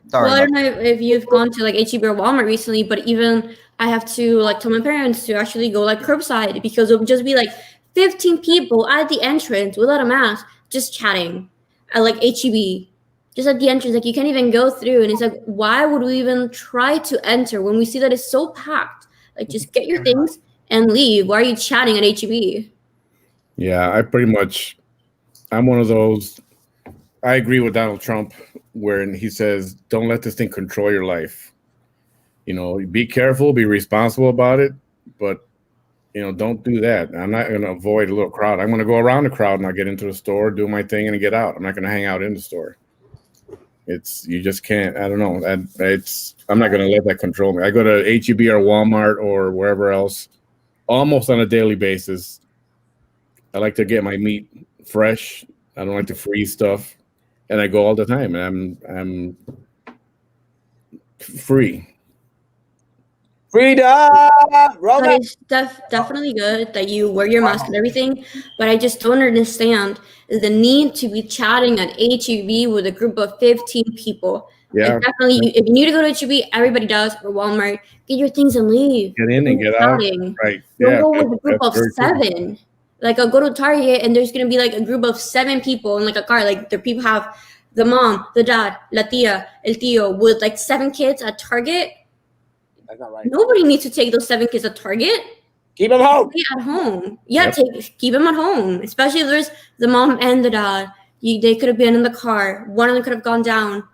Sorry, well, I don't know if you've gone to like H-E-B or Walmart recently, but even I have to like tell my parents to actually go like curbside because it would just be like 15 people at the entrance without a mask, just chatting at like H-E-B, just at the entrance. Like you can't even go through, and it's like, why would we even try to enter when we see that it's so packed? Like, just get your things and leave. Why are you chatting at H-E-B? Yeah, I'm one of those. I agree with Donald Trump where he says, don't let this thing control your life. You know, be careful, be responsible about it, but, you know, don't do that. I'm not going to avoid a little crowd. I'm going to go around the crowd and I'll get into the store, do my thing, and get out. I'm not going to hang out in the store. You just can't, I don't know. I'm not going to let that control me. I go to H-E-B or Walmart or wherever else almost on a daily basis. I like to get my meat fresh. I don't like to freeze stuff. And I go all the time, and I'm free. Freedom, But Roman. it's definitely good that you wear your mask and everything, but I just don't understand the need to be chatting at HEB with a group of 15 people. Yeah. Like definitely, if you need to go to HEB, everybody does, or Walmart, get your things and leave. Get in and get out. Right. Don't Yeah. go with a group of very true. 7. Like I'll go to Target and there's gonna be like a group of 7 people in like a car. Like the people have the mom, the dad, la tia, el tío with like 7 kids at Target. That's not right. Nobody needs to take those 7 kids at Target. Keep them home. Stay at home. Yeah, keep them at home. Especially if there's the mom and the dad. They could have been in the car. One of them could have gone down.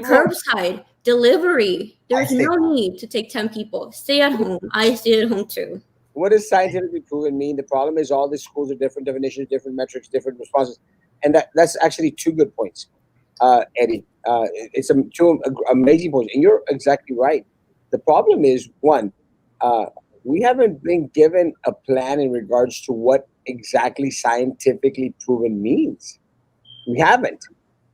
Curbside delivery. There's no need to take 10 people. Stay at home. I stay at home too. What does scientifically proven mean? The problem is all the schools are different definitions, different metrics, different responses, and that's actually 2 good points, Eddie. It's 2 amazing points, and you're exactly right. The problem is, one, we haven't been given a plan in regards to what exactly scientifically proven means. We haven't.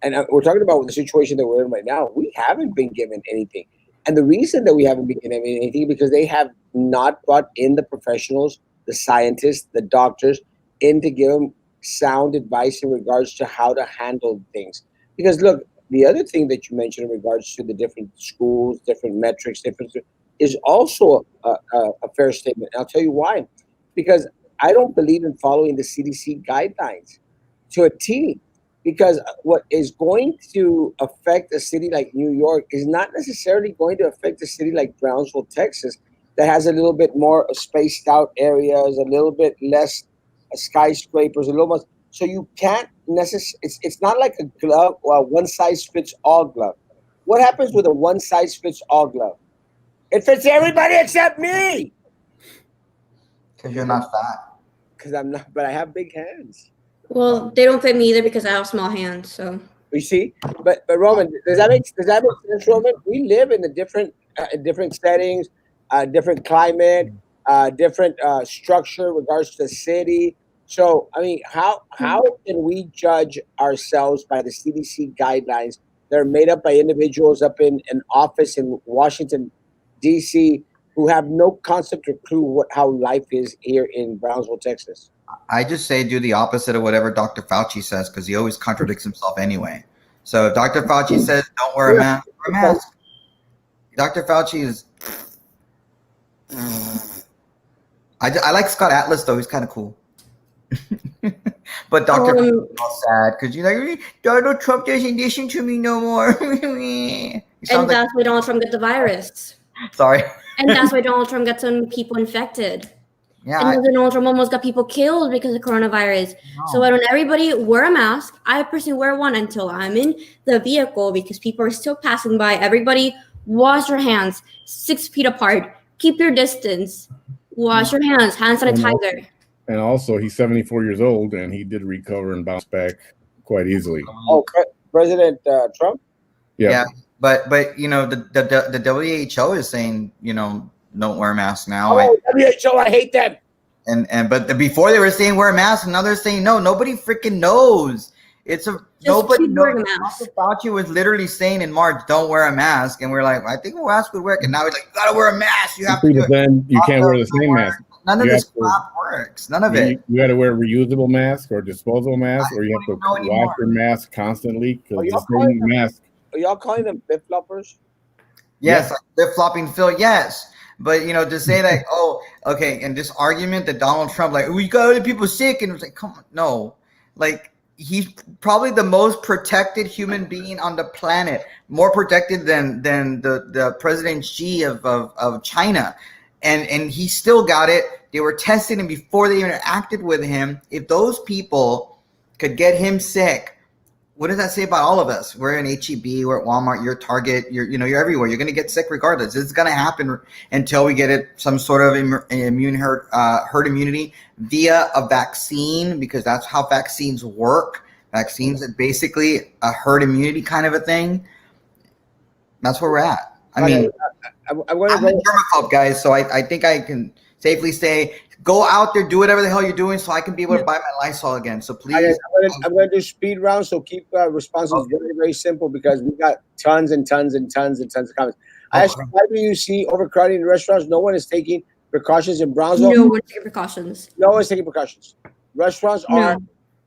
And we're talking about the situation that we're in right now. We haven't been given anything. And the reason that we haven't been given anything is because they have not brought in the professionals, the scientists, the doctors, in to give them sound advice in regards to how to handle things. Because look, the other thing that you mentioned in regards to the different schools, different metrics, is also a fair statement. And I'll tell you why. Because I don't believe in following the CDC guidelines to a T. Because what is going to affect a city like New York is not necessarily going to affect a city like Brownsville, Texas, that has a little bit more spaced out areas, a little bit less skyscrapers, a little more. So you can't necessarily, it's not like a glove or a one size fits all glove. What happens with a one size fits all glove? It fits everybody except me. Because you're not fat. Because I'm not, but I have big hands. Well, they don't fit me either because I have small hands. So you see, but Roman, does that make sense, Roman? We live in the different settings, different climate, different structure in regards to the city. So I mean, how can we judge ourselves by the CDC guidelines that are made up by individuals up in an office in Washington, D.C., who have no concept or clue how life is here in Brownsville, Texas? I just say do the opposite of whatever Dr. Fauci says because he always contradicts himself anyway. So if Dr. Fauci says don't wear a mask, wear a mask. Dr. Fauci is. I like Scott Atlas though. He's kind of cool. But Dr. Um, all sad because you're like, Donald Trump doesn't listen to me no more. He sounds and like, that's why Donald Trump got the virus. sorry. And that's why Donald Trump got so many people infected. Yeah, And then Donald Trump almost got people killed because of coronavirus. So why don't everybody wear a mask? I personally wear one until I'm in the vehicle because people are still passing by. Everybody wash your hands 6 feet apart. Keep your distance. Wash your hands. Hand sanitizer. And also, he's 74 years old, and he did recover and bounce back quite easily. Oh, President Trump? yeah. But you know, the WHO is saying, you know, don't wear masks now. Oh, WHO, I hate them. But before they were saying wear a mask, and now they're saying no. Nobody freaking knows. Nobody keep wearing knows. a mask. Dr. Fauci was literally saying in March, "Don't wear a mask," and we're like, "I think a mask would work." And now he's like, "You gotta wear a mask. You have to." But then you can't wear the same mask. None of You this have to- crap works. None of it. You got to wear a reusable mask or disposable mask, or you have to don't even know wash your mask constantly because Are y'all the same mask. Are y'all calling them flip-floppers? Yes, flip flopping Phil. Yes, but you know, to say that, oh, okay, and this argument that Donald Trump, like, we got other people sick, and it was like, come on, no, like he's probably the most protected human being on the planet, more protected than the President Xi of China, and he still got it. They were testing him before they interacted with him. If those people could get him sick, what does that say about all of us? We're in HEB, we're at Walmart, you're Target, you're everywhere. You're going to get sick regardless. It's going to happen until we get it some sort of herd immunity via a vaccine, because that's how vaccines work. Vaccines are basically a herd immunity kind of a thing. That's where we're at. I mean, I'm a germaphobe, guys, so I think I can safely say, go out there, do whatever the hell you're doing, so I can be able to buy my Lysol again. So please, I'm going to do speed round. So keep responses very, very simple because we got tons and tons and tons and tons of comments. I asked, why do you see overcrowding in restaurants? No one is taking precautions in Brownsville. No one's taking precautions. No one's taking precautions. Restaurants are.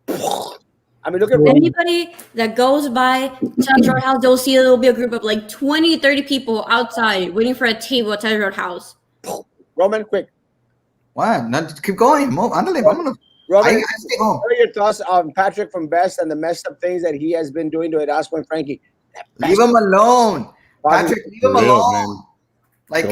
I mean, look at anybody that goes by Ted's Roadhouse, they'll see there'll be a group of like 20, 30 people outside waiting for a table at Ted's Roadhouse. Roman, quick. What? No, just keep going. Move. I'm gonna. Roman, I stay home. what are your thoughts on Patrick from Best and the messed up things that he has been doing to Erasmo and Frankie? Leave him alone, Patrick. Leave him alone. Man. Like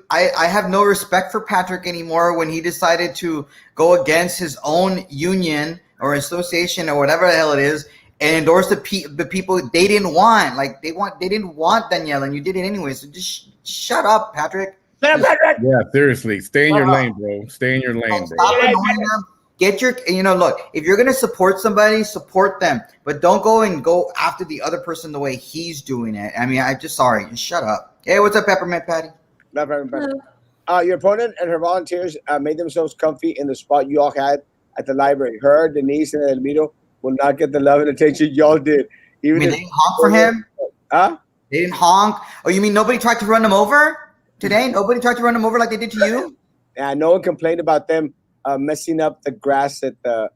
I have no respect for Patrick anymore when he decided to go against his own union or association or whatever the hell it is and endorse the people they didn't want. Like they didn't want Danielle, and you did it anyway. So just shut up, Patrick. Yeah, seriously. Stay in your lane, bro. Stay in your lane, bro. Stop annoying them. Get your, look, if you're going to support somebody, support them. But don't go after the other person the way he's doing it. I mean, just shut up. Hey, what's up, Peppermint Patty? Your opponent and her volunteers made themselves comfy in the spot you all had at the library. Her, Denise, and Elmiro will not get the love and attention y'all did. Even they didn't honk for him? Huh? They didn't honk? Oh, you mean nobody tried to run him over? Today, nobody tried to run them over like they did to you. Yeah, no one complained about them messing up the grass at the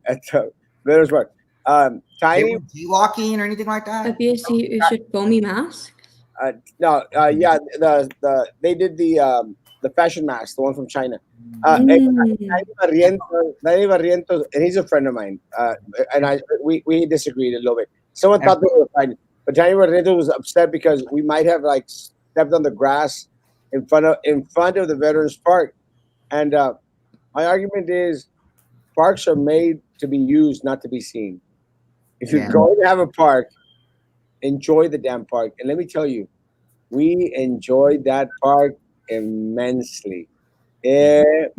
Veterans Park. Tiny jaywalking or anything like that. At BSC issued foamy masks. They did the fashion mask, the one from China. Tiny Barrientos, and he's a friend of mine. And we disagreed a little bit. Someone thought they were fine, but Tiny Barrientos was upset because we might have like stepped on the grass in front of the Veterans Park, and my argument is parks are made to be used, not to be seen. If you're going to have a park, enjoy the damn park. And let me tell you, we enjoyed that park immensely. Had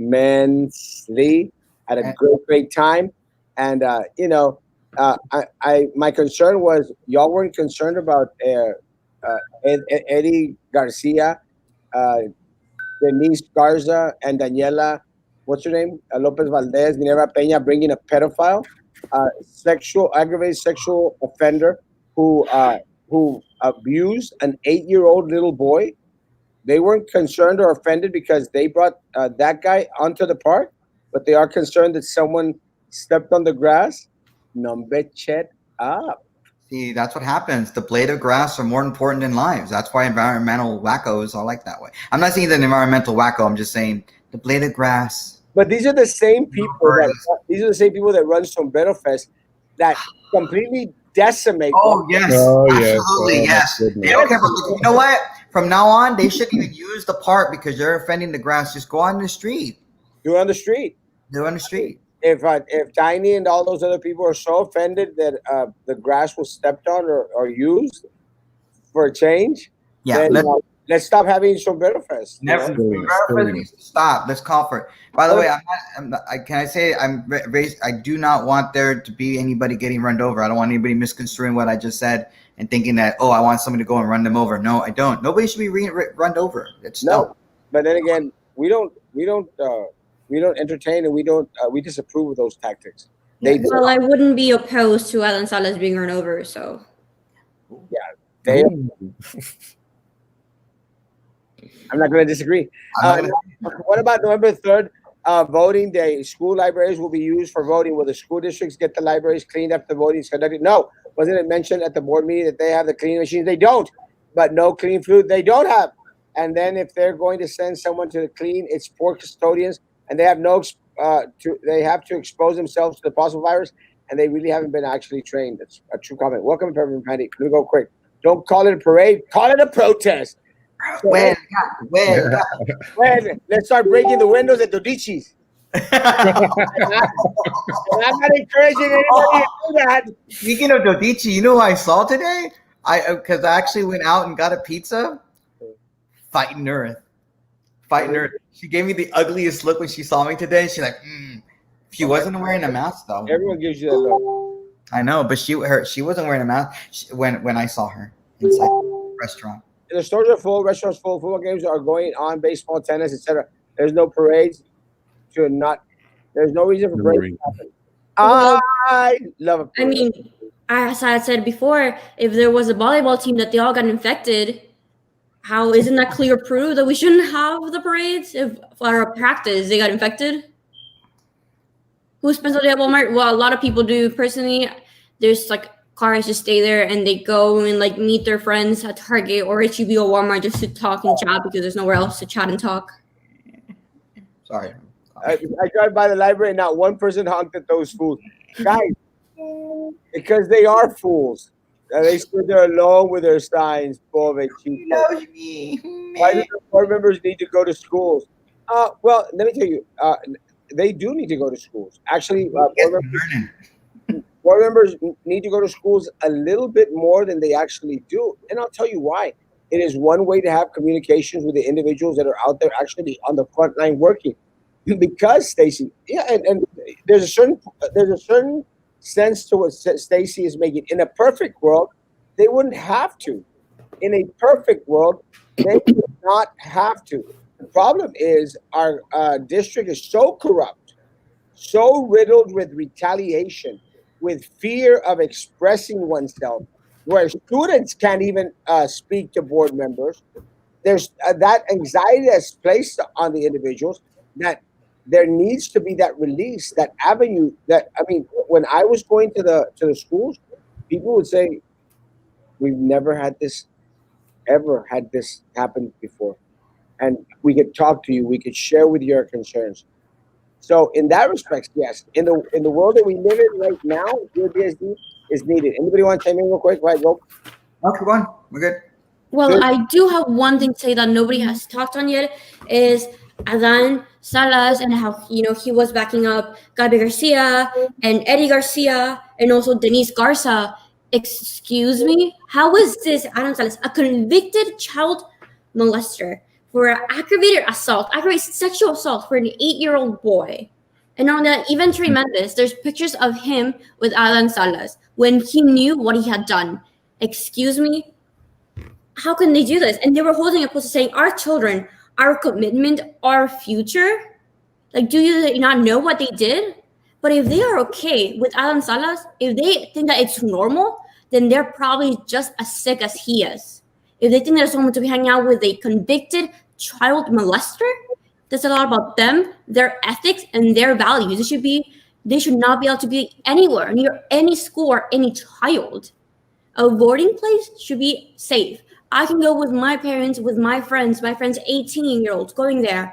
a great time, and my concern was y'all weren't concerned about Eddie Garcia, Denise Garza, and Daniela, what's her name? Lopez Valdez, Minerva Peña, bringing a pedophile, aggravated sexual offender who abused an 8-year-old little boy. They weren't concerned or offended because they brought that guy onto the park, but they are concerned that someone stepped on the grass. Number chet up. See, that's what happens. The blade of grass are more important than lives. That's why environmental wackos are like that way. I'm not saying that environmental wacko. I'm just saying the blade of grass. But these are the same people that run Sombrerofest that completely decimate. Oh yes, Oh, yes. absolutely Oh, my yes. goodness. They don't care. You know what? From now on, they shouldn't even use the park because you're offending the grass. Just go on the street. Do it on the street. Do it on the street. If Tiny and all those other people are so offended that the grass was stepped on or used for a change, Yeah, then let's stop having Sombrerofest. never. Silliness. Needs to stop. Let's call for it. By the way, can I say I do not want there to be anybody getting run over. I don't want anybody misconstruing what I just said and thinking that I want somebody to go and run them over. No, I don't. Nobody should be run over. It's no. But then again, we don't entertain and we disapprove of those tactics. Well, I wouldn't be opposed to Alan Salas being run over. So yeah, I'm not going to disagree. What about November 3rd? Voting day. School libraries will be used for voting. Will the school districts get the libraries cleaned after voting is conducted? No. Wasn't it mentioned at the board meeting that they have the cleaning machines? They don't. But no clean food, they don't have. And then if they're going to send someone to clean, it's poor custodians, and they have they have to expose themselves to the possible virus, and they really haven't been actually trained. That's a true comment. Welcome, Reverend Patty. Let me go quick. Don't call it a parade. Call it a protest. So when? Let's start breaking the windows at Dodichi's. I'm not encouraging anybody to do that. Speaking of Dodichi, you know who I saw today? Because I actually went out and got a pizza. Fighting Earth. She gave me the ugliest look when she saw me today. She's like, She wasn't wearing a mask though. Everyone gives you that look. I know, but she wasn't wearing a mask when I saw her inside the restaurant. The stores are full, restaurants full, football games are going on, baseball, tennis, etc. There's no parades there's no reason for parades to happen. I love a parade. I mean, as I had said before, if there was a volleyball team that they all got infected, how isn't that clear proof that we shouldn't have the parades? If for a practice they got infected, who spends all day at Walmart? Well, a lot of people do. Personally, there's like cars just stay there and they go and like meet their friends at Target or HEB or Walmart just to talk and chat because there's nowhere else to chat and talk. Sorry. I drive by the library and not one person honked at those fools. Guys, because they are fools. They stood there alone with their signs. Why do the board members need to go to schools? Well, let me tell you, they do need to go to schools. Actually, board members need to go to schools a little bit more than they actually do. And I'll tell you why. It is one way to have communications with the individuals that are out there actually on the front line working. Because Stacy, and there's a certain sense to what Stacy is making. In a perfect world, they wouldn't have to. In a perfect world, they would not have to. The problem is our district is so corrupt, so riddled with retaliation, with fear of expressing oneself, where students can't even speak to board members. There's that anxiety that's placed on the individuals that there needs to be that release, that avenue. When I was going to the schools, people would say, "We've never ever had this happen before, and we could talk to you. We could share with you our concerns." So, in that respect, yes. In the world that we live in right now, your DSD is needed. Anybody want to chime in real quick? Right, go. Okay, go on. We're good. Well, I do have one thing to say that nobody has talked on yet is Adan Salas and how he was backing up Gabi Garcia and Eddie Garcia and also Denise Garza. Excuse me, how is this Adan Salas, a convicted child molester for aggravated sexual assault for an 8-year-old boy? And on the even tremendous, there's pictures of him with Adan Salas when he knew what he had done. Excuse me, how can they do this? And they were holding a poster saying, "Our children, our commitment, our future." Like, do you not know what they did? But if they are okay with Adan Salas, if they think that it's normal, then they're probably just as sick as he is. If they think there's someone to be hanging out with a convicted child molester, that's a lot about them, their ethics, and their values. They should not be able to be anywhere near any school or any child. A voting place should be safe. I can go with my parents, with my friends 18-year-olds going there.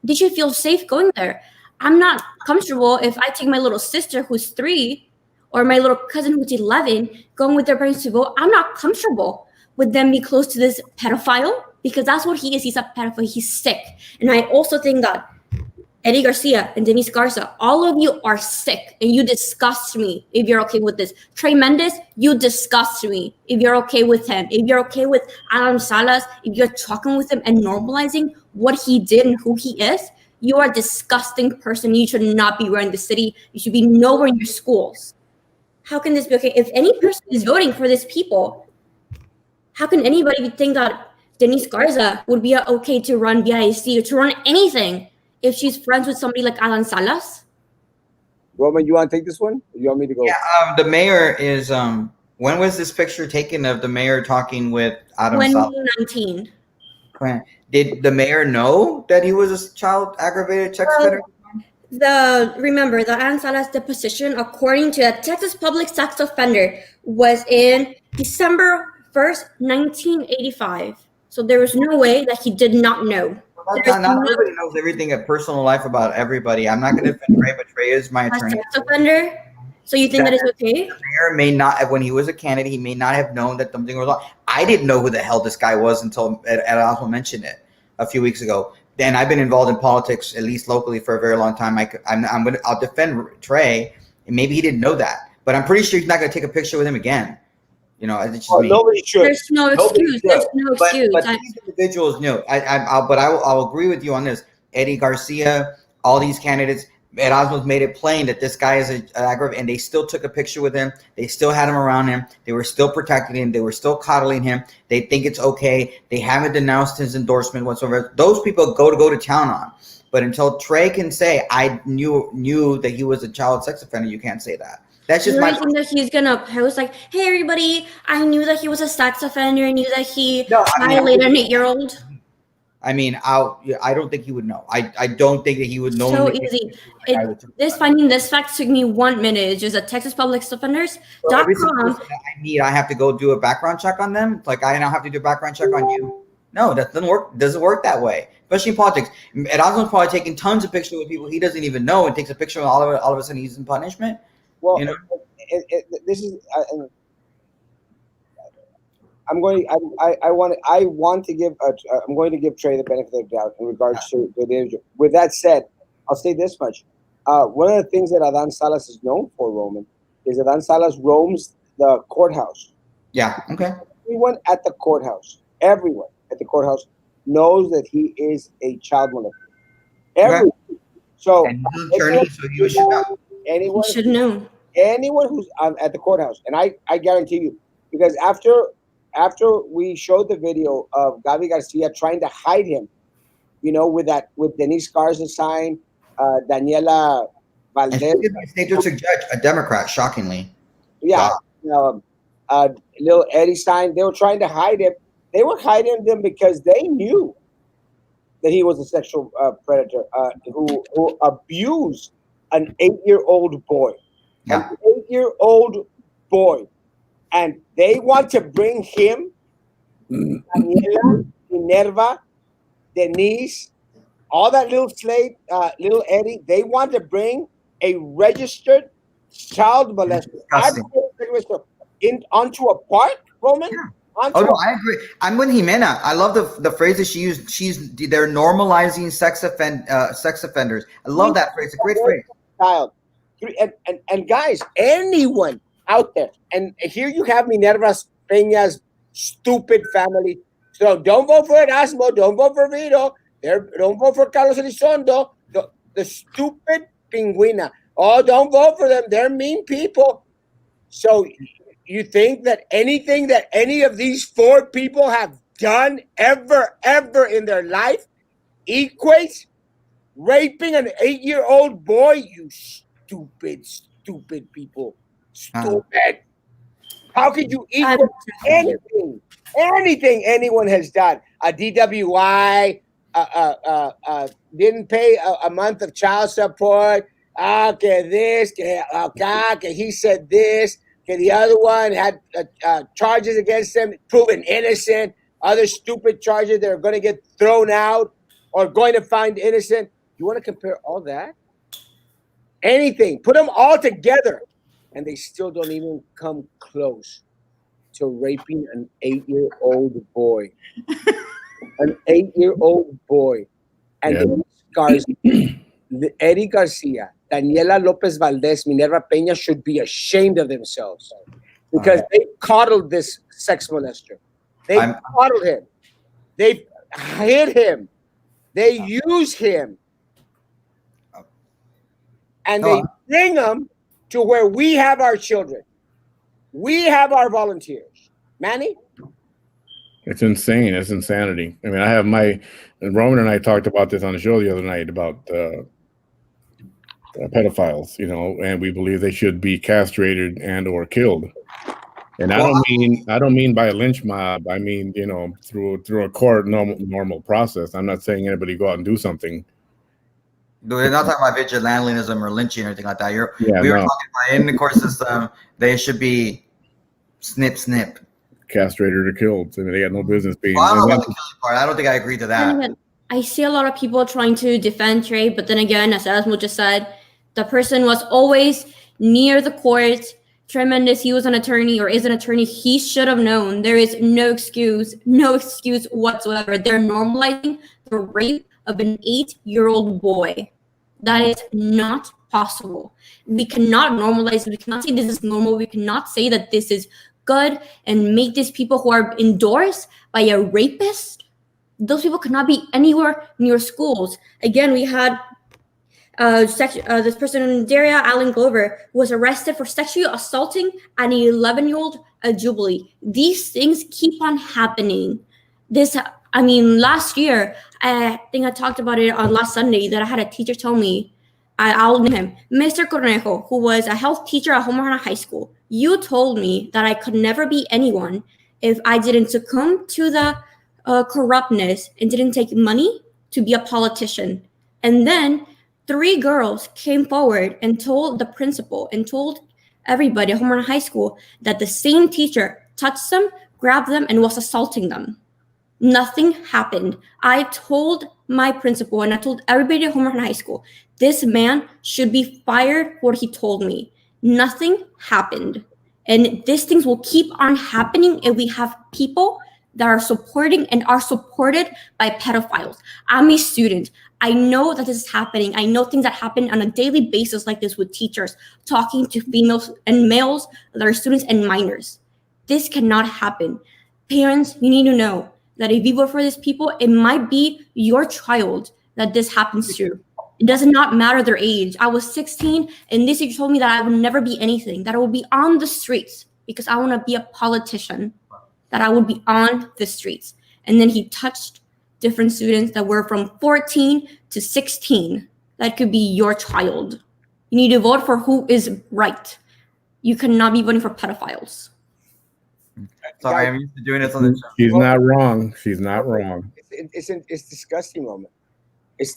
They should feel safe going there. I'm not comfortable if I take my little sister who's 3 or my little cousin who's 11 going with their parents to vote. I'm not comfortable with them be close to this pedophile because that's what he is. He's a pedophile. He's sick. And I also think that Eddie Garcia and Denise Garza, all of you are sick and you disgust me if you're okay with this. Trey Mendez, you disgust me if you're okay with him. If you're okay with Alan Salas, if you're talking with him and normalizing what he did and who he is, you are a disgusting person. You should not be running the city. You should be nowhere in your schools. How can this be okay? If any person is voting for these people, how can anybody think that Denise Garza would be okay to run BIC or to run anything if she's friends with somebody like Alan Salas? Roman, you want to take this one? Or you want me to go? Yeah, the mayor is. When was this picture taken of the mayor talking with Adam Salas? 2019. Did the mayor know that he was a child aggravated sex offender? Remember, the Alan Salas deposition, according to a Texas public sex offender, was in December 1st, 1985. So there was no way that he did not know. Not everybody knows everything at personal life about everybody. I'm not going to defend Trey, but Trey is my attorney. Sex offender? So you think that is okay? The mayor may not, when he was a candidate, he may not have known that something was wrong. I didn't know who the hell this guy was until Erasmo mentioned it a few weeks ago. Then I've been involved in politics, at least locally, for a very long time. I'll defend Trey, and maybe he didn't know that, but I'm pretty sure he's not going to take a picture with him again. You know, it's just me. Nobody should. There's no excuse. There's no excuse. But these individuals knew. I'll agree with you on this. Eddie Garcia, all these candidates, Erasmo's made it plain that this guy is an aggravated, and they still took a picture with him. They still had him around him. They were still protecting him. They were still coddling him. They think it's okay. They haven't denounced his endorsement whatsoever. Those people go to town on. But until Trey can say, I knew that he was a child sex offender, you can't say that. That's just my think that he's gonna post like, "Hey everybody, I knew that he was a sex offender. I knew that he violated an 8-year-old." I mean, I don't think he would know. I don't think that he would know. So easy. Finding this fact took me 1 minute. It's just at TexasPublicDefenders.com. I have to go do a background check on them. Like I now have to do a background check on you. No, that doesn't work. Doesn't work that way, especially in politics. Erasmo's probably taking tons of pictures with people he doesn't even know, and takes a picture, and all of a sudden he's in punishment. Well, you know? This is. I'm going to give Trey the benefit of the doubt in regards to the individual. With that said, I'll say this much: one of the things that Adan Salas is known for, Roman, is Adan Salas roams the courthouse. Yeah. Okay. Everyone at the courthouse knows that he is a child molester. Everyone. Okay. So, and he's an attorney, so you should know. Anyone should know. Anyone who's at the courthouse, and I guarantee you, because after we showed the video of Gabi Garcia trying to hide him, you know, with Denise Garza sign, Daniela Valdez, state district judge, a Democrat, shockingly. Yeah, little Eddie sign. They were trying to hide him. They were hiding him because they knew that he was a sexual predator who abused an 8-year-old boy. Yeah. An 8-year-old boy. And they want to bring him, Daniela, Minerva, Denise, all that little slave, little Eddie, they want to bring a registered child molester onto a park, Roman? Yeah. No, I agree. I'm with Jimena. I love the phrase that she used. They're normalizing sex offenders. I love that phrase. It's a great phrase. Child. And guys, anyone out there, and here you have Minerva Peña's stupid family. So don't vote for Erasmo, don't vote for Vito, don't vote for Carlos Elizondo, the stupid Pingüina. Oh, don't vote for them. They're mean people. So you think that anything that any of these 4 people have done ever in their life equates raping an 8-year-old boy? You stupid people. Stupid. How could you equal anything anyone has done? A DWI, didn't pay a month of child support. Okay, this, okay, he said this. Okay, the other one had charges against him, proven innocent. Other stupid charges that are going to get thrown out or going to find innocent. You want to compare all that anything. Put them all together, and they still don't even come close to raping an 8-year-old boy. An 8-year-old boy. And Eddie Garcia, Daniela Lopez Valdez, Minerva Peña should be ashamed of themselves because they coddled this sex molester. They coddled him. They hit him. They use him. And they bring them to where we have our children. We have our volunteers. Manny? It's insane. It's insanity. I mean, I have Roman and I talked about this on the show the other night about pedophiles, and we believe they should be castrated and or killed. And I don't mean by a lynch mob. I mean, through a court normal process. I'm not saying anybody go out and do something. We're not talking about vigilantism or lynching or anything like that. We were talking about in the court system, they should be snip. Castrated or killed. I mean, they got no business being. Well, I don't know about the killing part. I don't think I agree to that. Again, I see a lot of people trying to defend Trey, but then again, as Erasmo just said, the person was always near the court. Tremendous. He was an attorney or is an attorney. He should have known. There is no excuse whatsoever. They're normalizing the rape of an 8-year-old boy. That is not possible. We cannot normalize it. We cannot say this is normal. We cannot say that this is good and make these people who are endorsed by a rapist. Those people cannot be anywhere near schools. Again, we had this person, Daria Allen Glover, was arrested for sexually assaulting an 11-year-old at Jubilee. These things keep on happening. Last year, I think I talked about it on last Sunday, that I had a teacher tell me, I'll name him, Mr. Cornejo, who was a health teacher at Homer High School. You told me that I could never be anyone if I didn't succumb to the corruptness and didn't take money to be a politician. And then 3 girls came forward and told the principal and told everybody at Homer High School that the same teacher touched them, grabbed them, and was assaulting them. Nothing happened. I told my principal and I told everybody at Homer High School, this man should be fired for what he told me. Nothing happened. And these things will keep on happening if we have people that are supporting and are supported by pedophiles. I'm a student. I know that this is happening. I know things that happen on a daily basis like this with teachers, talking to females and males that are students and minors. This cannot happen. Parents, you need to know that if you vote for these people, it might be your child that this happens to. It does not matter their age. I was 16, and this teacher told me that I would never be anything, that I would be on the streets because I want to be a politician, that I would be on the streets. And then he touched different students that were from 14 to 16. That could be your child. You need to vote for who is right. You cannot be voting for pedophiles. Sorry, I'm used to doing this on the show. She's not wrong. She's not wrong. It's disgusting, moment. It's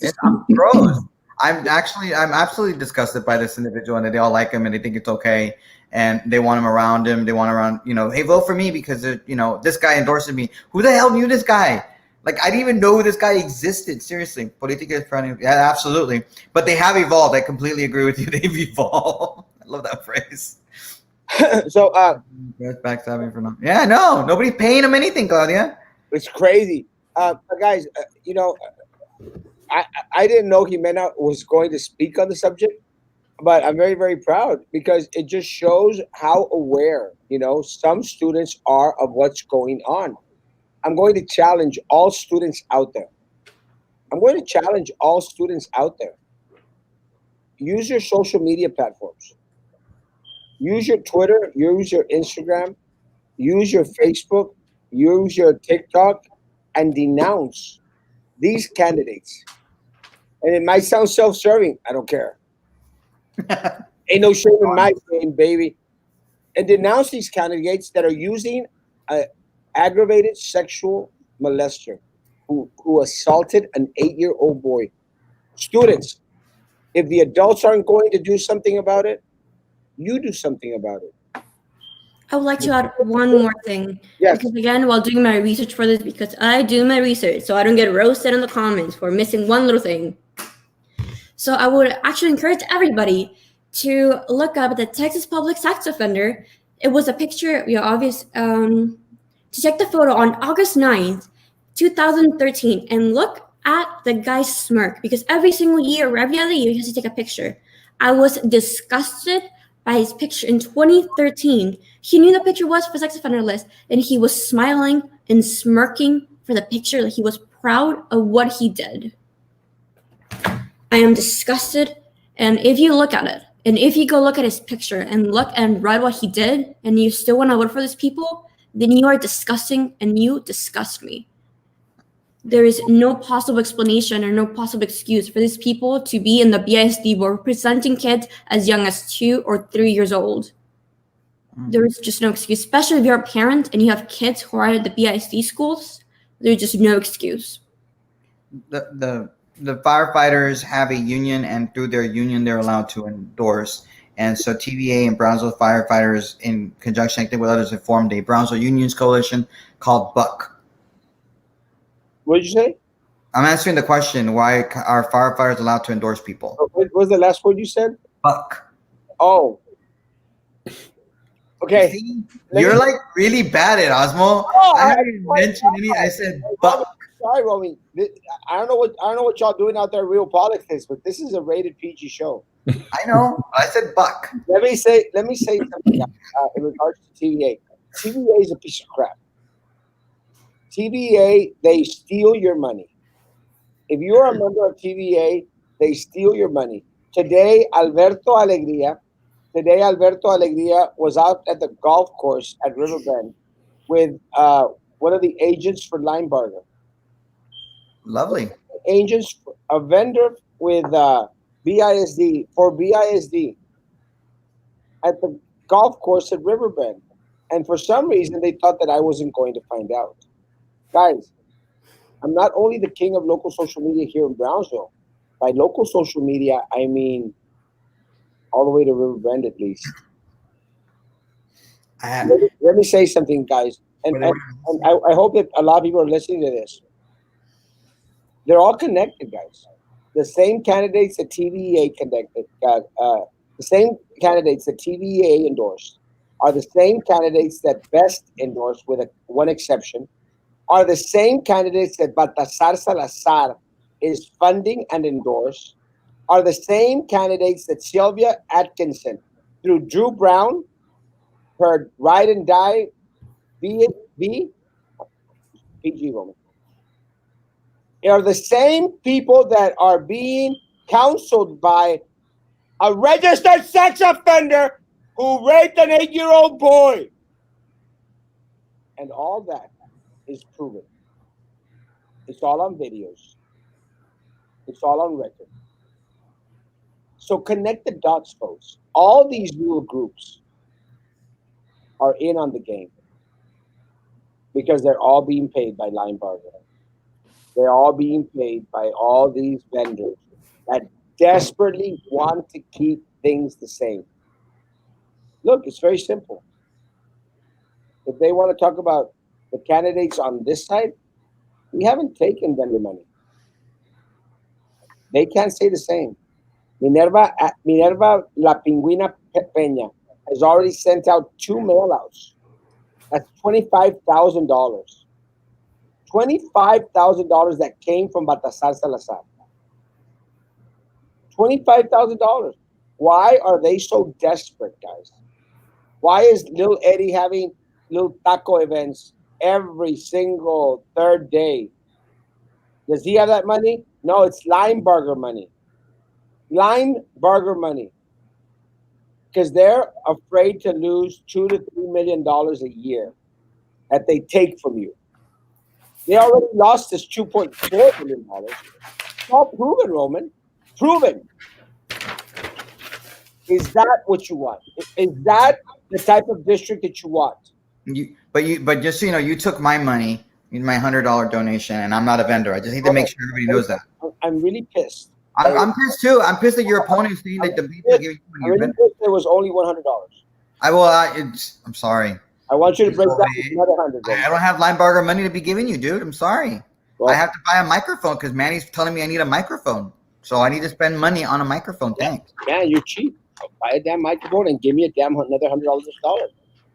gross. I'm absolutely disgusted by this individual, and they all like him and they think it's okay, and they want him around him. They want him around, hey, vote for me because this guy endorses me. Who the hell knew this guy? Like, I didn't even know this guy existed. Seriously, política es para niños. Yeah, absolutely. But they have evolved. I completely agree with you. They've evolved. I love that phrase. So, backstabbing for nothing. Yeah, no, nobody's paying him anything, Claudia. It's crazy, guys. I didn't know Jimena was going to speak on the subject, but I'm very, very proud because it just shows how aware, some students are of what's going on. I'm going to challenge all students out there. Use your social media platforms. Use your Twitter, use your Instagram, use your Facebook, use your TikTok, and denounce these candidates. And it might sound self-serving. I don't care. Ain't no shame in my game, baby. And denounce these candidates that are using an aggravated sexual molester who assaulted an 8-year-old boy. Students, if the adults aren't going to do something about it, you do something about it. I would like to add one more thing. Yes. Because again, while doing my research for this, because I do my research, so I don't get roasted in the comments for missing one little thing. So I would actually encourage everybody to look up the Texas public sex offender. It was a picture, to check the photo on August 9th, 2013, and look at the guy's smirk, because every single year or every other year he has to take a picture. I was disgusted by his picture in 2013. He knew the picture was for sex offender list, and he was smiling and smirking for the picture. Like he was proud of what he did. I am disgusted. And if you look at it, and if you go look at his picture and look and read what he did, and you still want to vote for these people, then you are disgusting, and you disgust me. There is no possible explanation or no possible excuse for these people to be in the BISD board representing kids as young as 2 or 3 years old. There is just no excuse, especially if you're a parent and you have kids who are at the BISD schools. There's just no excuse. The firefighters have a union, and through their union, they're allowed to endorse. And so TVA and Brownsville firefighters, in conjunction, I think, with others, have formed a Brownsville Unions Coalition called BUCK. What did you say? I'm answering the question: why are firefighters allowed to endorse people? What was the last word you said? BUCK. Oh. Okay. See? You're like really bad at Osmo. Oh, I didn't mention any. I said BUCK. Sorry, Romy. I don't know what y'all doing out there, real politics, but this is a rated PG show. I know. I said BUCK. Let me say something in regards to TVA. TVA is a piece of crap. TVA, they steal your money. If you're a member of TVA, they steal your money. Today, Alberto Alegría was out at the golf course at Riverbend with one of the agents for Linebarger. Lovely. Agents, a vendor with BISD at the golf course at Riverbend. And for some reason, they thought that I wasn't going to find out. Guys, I'm not only the king of local social media here in Brownsville. By local social media, I mean all the way to Riverbend at least. Let me say something, guys. And I hope that a lot of people are listening to this. They're all connected, guys. The same candidates that TVA connected, the same candidates that TVA endorsed are the same candidates that Best endorsed, with one exception, are the same candidates that Baltasar Salazar is funding and endorsed, are the same candidates that Sylvia Atkinson, through Drew Brown, her Ride and Die, PG woman, are the same people that are being counseled by a registered sex offender who raped an 8-year-old boy. And all that is proven. It's all on videos. It's all on record. So connect the dots, folks. All these little groups are in on the game because they're all being paid by Linebarger. They're all being paid by all these vendors that desperately want to keep things the same. Look, it's very simple. If they want to talk about the candidates on this side, we haven't taken vendor money. They can't say the same. Minerva La Pingüina Peña has already sent out 2 mailouts. That's $25,000. $25,000 that came from Baltasar Salazar. $25,000. Why are they so desperate, guys? Why is Lil Eddie having little taco events every single third day? Does he have that money? No, it's Linebarger money. Linebarger money. Because they're afraid to lose $2 to $3 million a year that they take from you. They already lost this $2.4 million. It's all proven, Roman. Proven. Is that what you want? Is that the type of district that you want? But just so you know, you took my money, my $100 donation, and I'm not a vendor. I just need to make sure everybody knows that. I'm really pissed. I'm pissed too. I'm pissed that your opponent's saying that the people are giving you money. I'm really pissed there was only $100. I'm sorry. I want you to break down another 100. I don't have Linebarger money to be giving you, dude. I'm sorry. Well, I have to buy a microphone because Manny's telling me I need a microphone. So I need to spend money on a microphone. Thanks. Yeah, you're cheap. buy a damn microphone and give me a damn another $100 $1.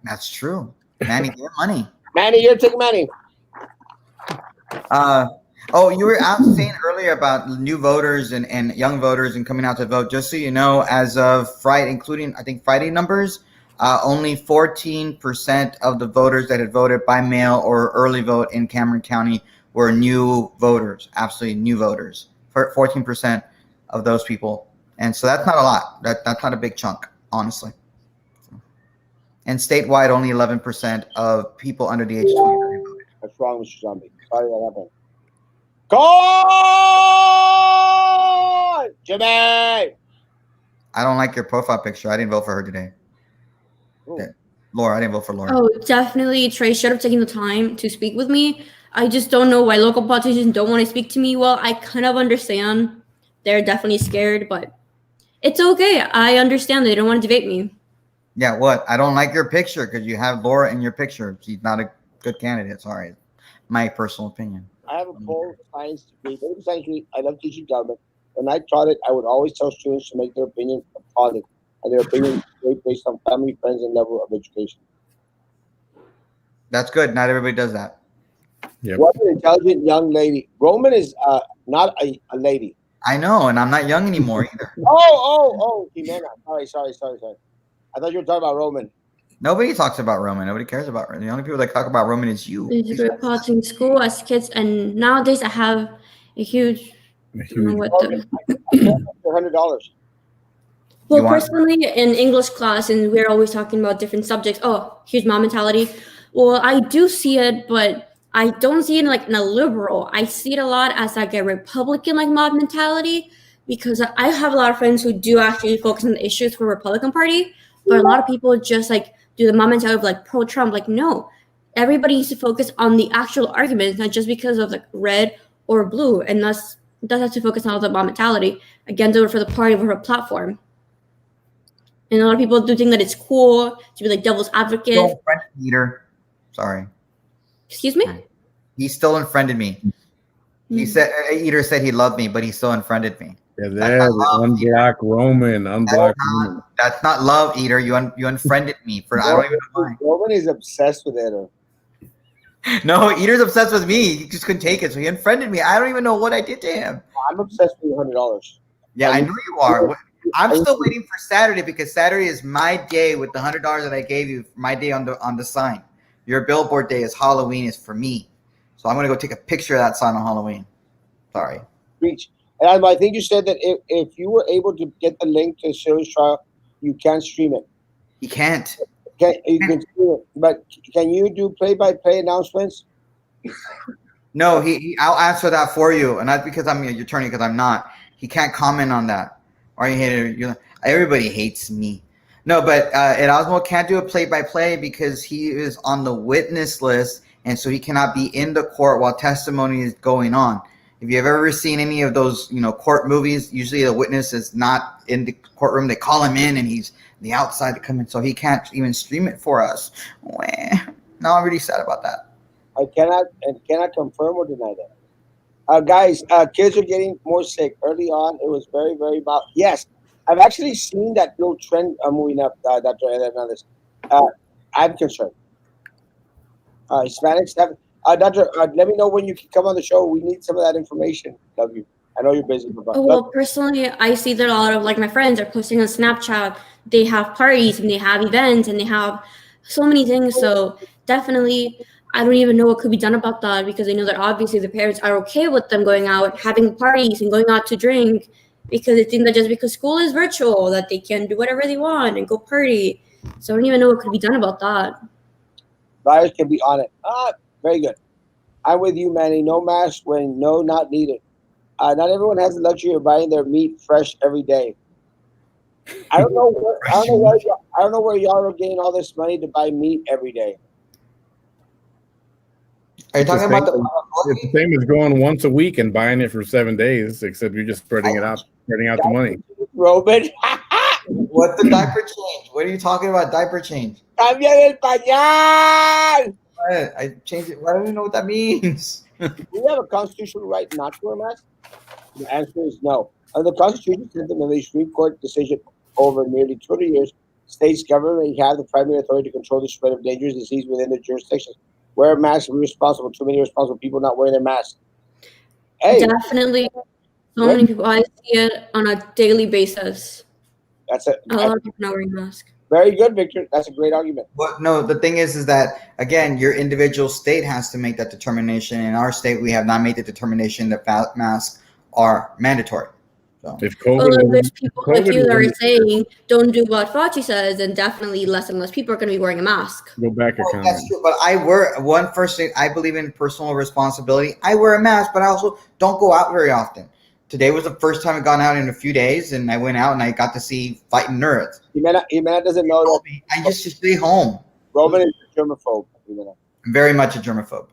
That's true. Manny, get money. Manny, you're taking money. Oh, you were out saying earlier about new voters and young voters and coming out to vote. Just so you know, as of Friday, including I think Friday numbers, only 14% of the voters that had voted by mail or early vote in Cameron County were new voters. Absolutely new voters. 14% of those people, and so that's not a lot. That's not a big chunk, honestly. And statewide, only 11% of people under the age of 23 voted. What's wrong, Mr. Zombie? Sorry that happened. Go on, Jimmy! I don't like your profile picture. I didn't vote for her today. Ooh. Laura, I didn't vote for Laura. Oh, definitely. Trey should have taken the time to speak with me. I just don't know why local politicians don't want to speak to me. Well, I kind of understand. They're definitely scared, but it's okay. I understand they don't want to debate me. Yeah, what? I don't like your picture because you have Laura in your picture. She's not a good candidate. Sorry. My personal opinion. I have a full science degree. I love teaching government. When I taught it, I would always tell students to make their opinion a product, and their opinion is based on family, friends, and level of education. That's good. Not everybody does that. Yep. What an intelligent young lady. Roman is not a lady. I know, and I'm not young anymore either. Oh, Jimena. Sorry. I thought you were talking about Roman. Nobody talks about Roman. Nobody cares about Roman. The only people that talk about Roman is you. I used to go politics in school as kids, and nowadays I have a huge. $100. Well, personally, in English class, and we're always talking about different subjects. Oh, huge mom mentality. Well, I do see it, but I don't see it like in a liberal. I see it a lot as like a Republican like mob mentality, because I have a lot of friends who do actually focus on the issues for Republican Party, but a lot of people just like do the mob mentality of like pro-Trump. Like, no, everybody needs to focus on the actual arguments, not just because of like red or blue, and thus does have to focus on the mob mentality. Again, do it for the party or her platform. And a lot of people do think that it's cool to be like devil's advocate. Still unfriended Eater. Sorry. Excuse me? He still unfriended me. He said Eater said he loved me, but he still unfriended me. Yeah, there, unblock Roman, unblock Roman. That's not love, Eater. You unfriended me for I don't even know why. Roman is obsessed with it. No, Eater's obsessed with me. He just couldn't take it, so he unfriended me. I don't even know what I did to him. I'm obsessed with $100. Yeah, I know you are. I'm still waiting for Saturday because Saturday is my day with the $100 that I gave you. My day on the sign. Your billboard day is Halloween is for me, so I'm gonna go take a picture of that sign on Halloween. Sorry. Reach. And I think you said that if you were able to get the link to the series trial, you can stream it. You can't. You can stream it, but can you do play-by-play announcements? No, I'll answer that for you, and not because I'm your attorney, because I'm not. He can't comment on that. Or everybody hates me. No, but Erasmo can't do a play-by-play because he is on the witness list, and so he cannot be in the court while testimony is going on. If you've ever seen any of those, court movies, usually the witness is not in the courtroom. They call him in, and he's on the outside to come in, so he can't even stream it for us. No, I'm really sad about that. I cannot confirm or deny that. Guys, kids are getting more sick. Early on, it was very, very mild. Yes, I've actually seen that little trend moving up, Dr. Hernandez. I'm concerned. Hispanics have... Doctor, let me know when you can come on the show. We need some of that information. Love you. I know you're busy. Well, personally, I see that a lot of like my friends are posting on Snapchat. They have parties and they have events and they have so many things. So definitely, I don't even know what could be done about that because I know that obviously the parents are okay with them going out, having parties and going out to drink because they think that just because school is virtual that they can do whatever they want and go party. So I don't even know what could be done about that. Buyers can be on it. Very good. I'm with you, Manny. No mask when not needed. Not everyone has the luxury of buying their meat fresh every day. I don't know where y'all are getting all this money to buy meat every day. Are you talking about it's the same as going once a week and buying it for 7 days, except you're just spreading out the money. Robin. What's the diaper change? What are you talking about? Diaper change. Cambia el pañal. I changed it. I don't even know what that means. Do we have a constitutional right not to wear masks? The answer is no. Under the Constitution, the Supreme Court decision over nearly 200 years, states government have the primary authority to control the spread of dangerous disease within their jurisdictions. Wear a mask and be responsible. Too many irresponsible people not wearing their mask. Hey, Definitely. So many people, I see it on a daily basis. that's a lot of people not wearing masks. Very good, Victor. That's a great argument. Well, no, the thing is that again, your individual state has to make that determination. In our state, we have not made the determination that masks are mandatory. So. If COVID, although there's people like you that are saying don't do what Fauci says, then definitely less and less people are going to be wearing a mask. Go back a comment. That's true, but I wear one first thing. I believe in personal responsibility. I wear a mask, but I also don't go out very often. Today was the first time I've gone out in a few days, and I went out and I got to see fighting nerds. Jimena doesn't know that. I just stay home. Roman is a germaphobe. I'm very much a germaphobe.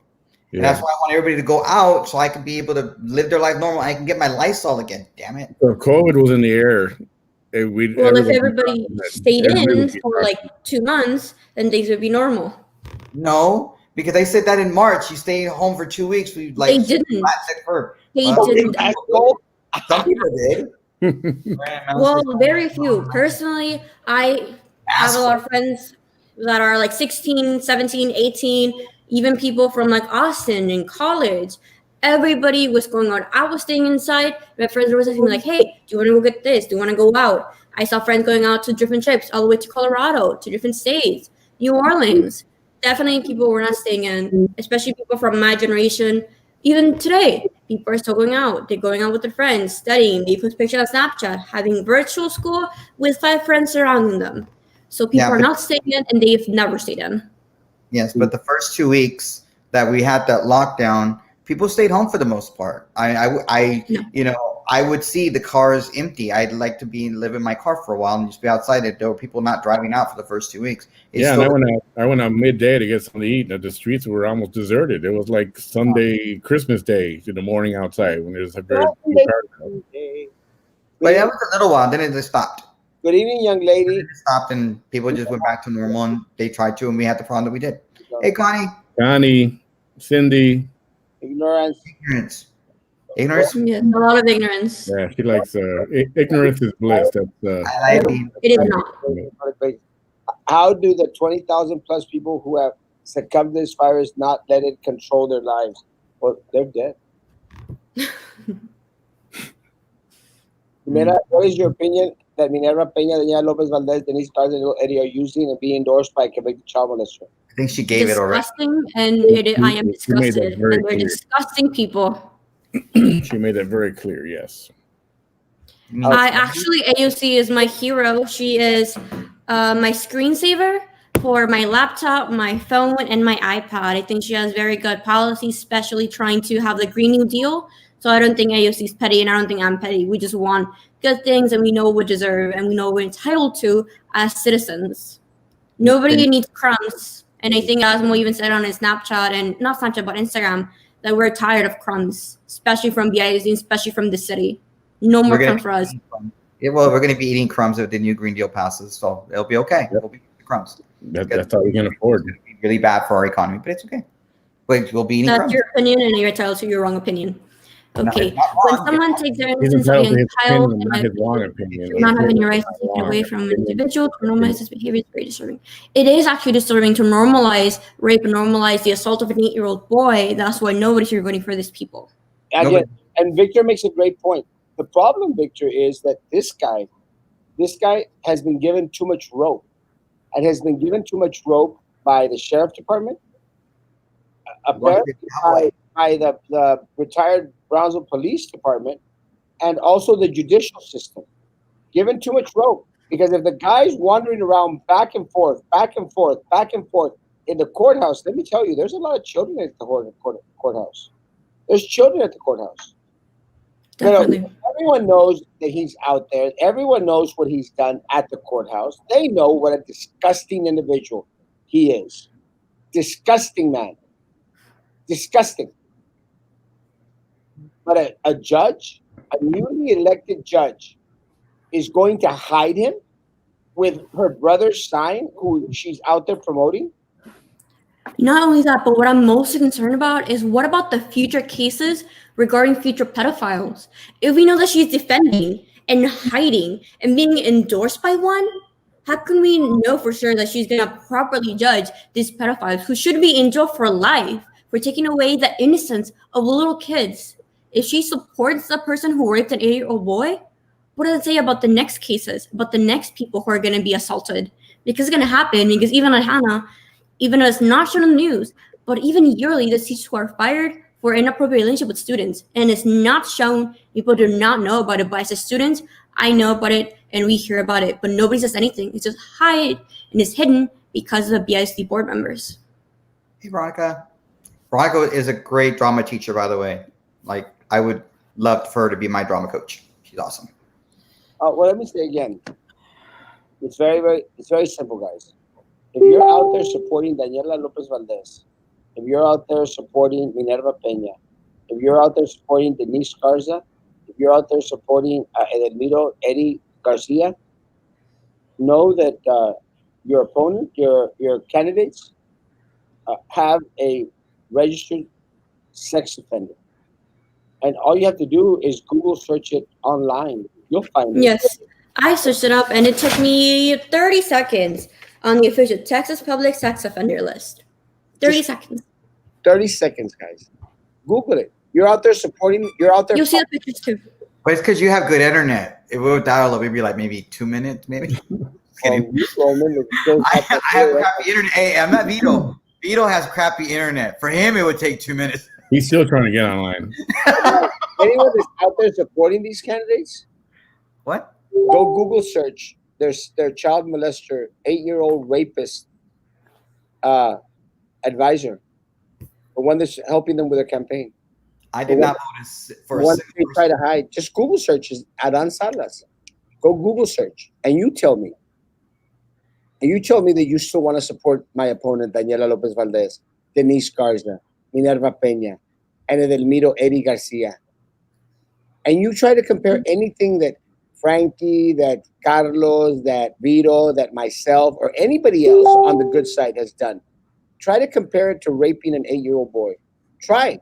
Yeah. And that's why I want everybody to go out so I can be able to live their life normal. I can get my Lysol again. Damn it. So if COVID was in the air, if everybody stayed in for like 2 months, then things would be normal. No, because I said that in March. You stay home for 2 weeks. We like they didn't. They didn't. Some people did. Well, very few. Personally, I have a lot of friends that are like 16, 17, 18, even people from like Austin in college. Everybody was going out. I was staying inside. My friends were asking me like, hey, do you want to go get this? Do you want to go out? I saw friends going out to different trips all the way to Colorado, to different states, New Orleans. Definitely people were not staying in, especially people from my generation. Even today, people are still going out. They're going out with their friends, studying. They post pictures on Snapchat, having virtual school with 5 friends surrounding them. So people are not staying in, and they've never stayed in. Yes, but the first 2 weeks that we had that lockdown, people stayed home for the most part. I would see the cars empty. I'd like to live in my car for a while and just be outside. There were people not driving out for the first 2 weeks. And I went out midday to get something to eat, and the streets were almost deserted. It was like Sunday, Christmas Day in the morning outside when there's a very But that was a little while. Then it just stopped. Good evening, young lady. It stopped, and people just went back to normal, and they tried to, and we had the problem that we did. Hey, Connie. Connie, Cindy. Ignorance. Ignorance? Yes, a lot of ignorance. Yeah, she likes ignorance is bliss. That's it is not. How do the 20,000 plus people who have succumbed to this virus not let it control their lives? Well, they're dead. Jimena, what is your opinion that Minerva Peña, Daniela Lopez Valdez, Denise Garza, and Eddie are using and being endorsed by convicted child molester? I think she gave it already. Disgusting, and I am disgusted. And they're disgusting people. She made that very clear, yes. AOC is my hero. She is my screensaver for my laptop, my phone, and my iPad. I think she has very good policies, especially trying to have the Green New Deal. So I don't think AOC is petty, and I don't think I'm petty. We just want good things, and we know what we deserve, and we know what we're entitled to as citizens. Nobody needs crumbs. And I think Erasmo even said on his Snapchat, and not Snapchat, but Instagram, that we're tired of crumbs, especially from BISD, especially from the city. No more crumbs for us. Yeah, well, we're going to be eating crumbs if the new Green Deal passes, so it'll be okay. We'll be eating crumbs. That's all we can afford. It's going to be really bad for our economy, but it's okay. We'll be eating crumbs. That's your opinion, and you're entitled to your wrong opinion. Okay, when someone takes their innocence of being entitled and not having your rights taken away from an individual to normalize this behavior is very disturbing. It is actually disturbing to normalize rape and normalize the assault of an 8-year-old boy. That's why nobody's here voting for these people. And Victor makes a great point. The problem, Victor, is that this guy has been given too much rope, and has been given too much rope by the sheriff department, apparently by the retired Brownsville Police Department, and also the judicial system. Given too much rope, because if the guy's wandering around back and forth in the courthouse, let me tell you, there's a lot of children at the courthouse. There's children at the courthouse. Definitely. Everyone knows that he's out there. Everyone knows what he's done at the courthouse. They know what a disgusting individual he is. Disgusting man. Disgusting. But a judge, a newly elected judge, is going to hide him with her brother's sign, who she's out there promoting? Not only that, but what I'm most concerned about is what about the future cases regarding future pedophiles? If we know that she's defending and hiding and being endorsed by one, how can we know for sure that she's gonna properly judge these pedophiles who should be in jail for life for taking away the innocence of little kids? If she supports the person who raped an 8-year-old boy, what does it say about the next cases, about the next people who are gonna be assaulted? Because it's gonna happen. Because even like Hannah, even though it's not shown on the news, but even yearly, the teachers who are fired for inappropriate relationship with students, and it's not shown. People do not know about it. But as a student, I know about it, and we hear about it, but nobody says anything. It's just hide and it's hidden because of the BIC board members. Hey, Veronica. Veronica is a great drama teacher, by the way. Like, I would love for her to be my drama coach. She's awesome. Well, let me say again. It's very simple, guys. If you're out there supporting Daniela Lopez Valdez, if you're out there supporting Minerva Peña, if you're out there supporting Denise Garza, if you're out there supporting Edelmiro Eddie Garcia, know that your opponent, your candidates, have a registered sex offender. And all you have to do is Google search it online. You'll find it. Yes, I searched it up, and it took me 30 seconds on the official Texas Public Sex Offender list. 30 seconds. 30 seconds, guys. Google it. You're out there supporting. You're out there. You'll see the pictures too. But it's because you have good internet. If we would dial up, it'd be like maybe 2 minutes, maybe. Kidding. I have crappy internet. Hey, I'm not Vito. Vito has crappy internet. For him, it would take 2 minutes. He's still trying to get online. Anyone that's out there supporting these candidates, What? go Google search their child molester, 8-year-old rapist advisor, the one that's helping them with their campaign. I did not vote for the one they try to hide. Just Google search is Adan Salas. Go Google search, and you tell me. And you tell me that you still want to support my opponent, Daniela Lopez Valdez, Denise Garza, Minerva Peña, and Edelmiro Eddie Garcia. And you try to compare anything that Frankie, that Carlos, that Vito, that myself, or anybody else on the good side has done. Try to compare it to raping an 8-year-old boy. Try it.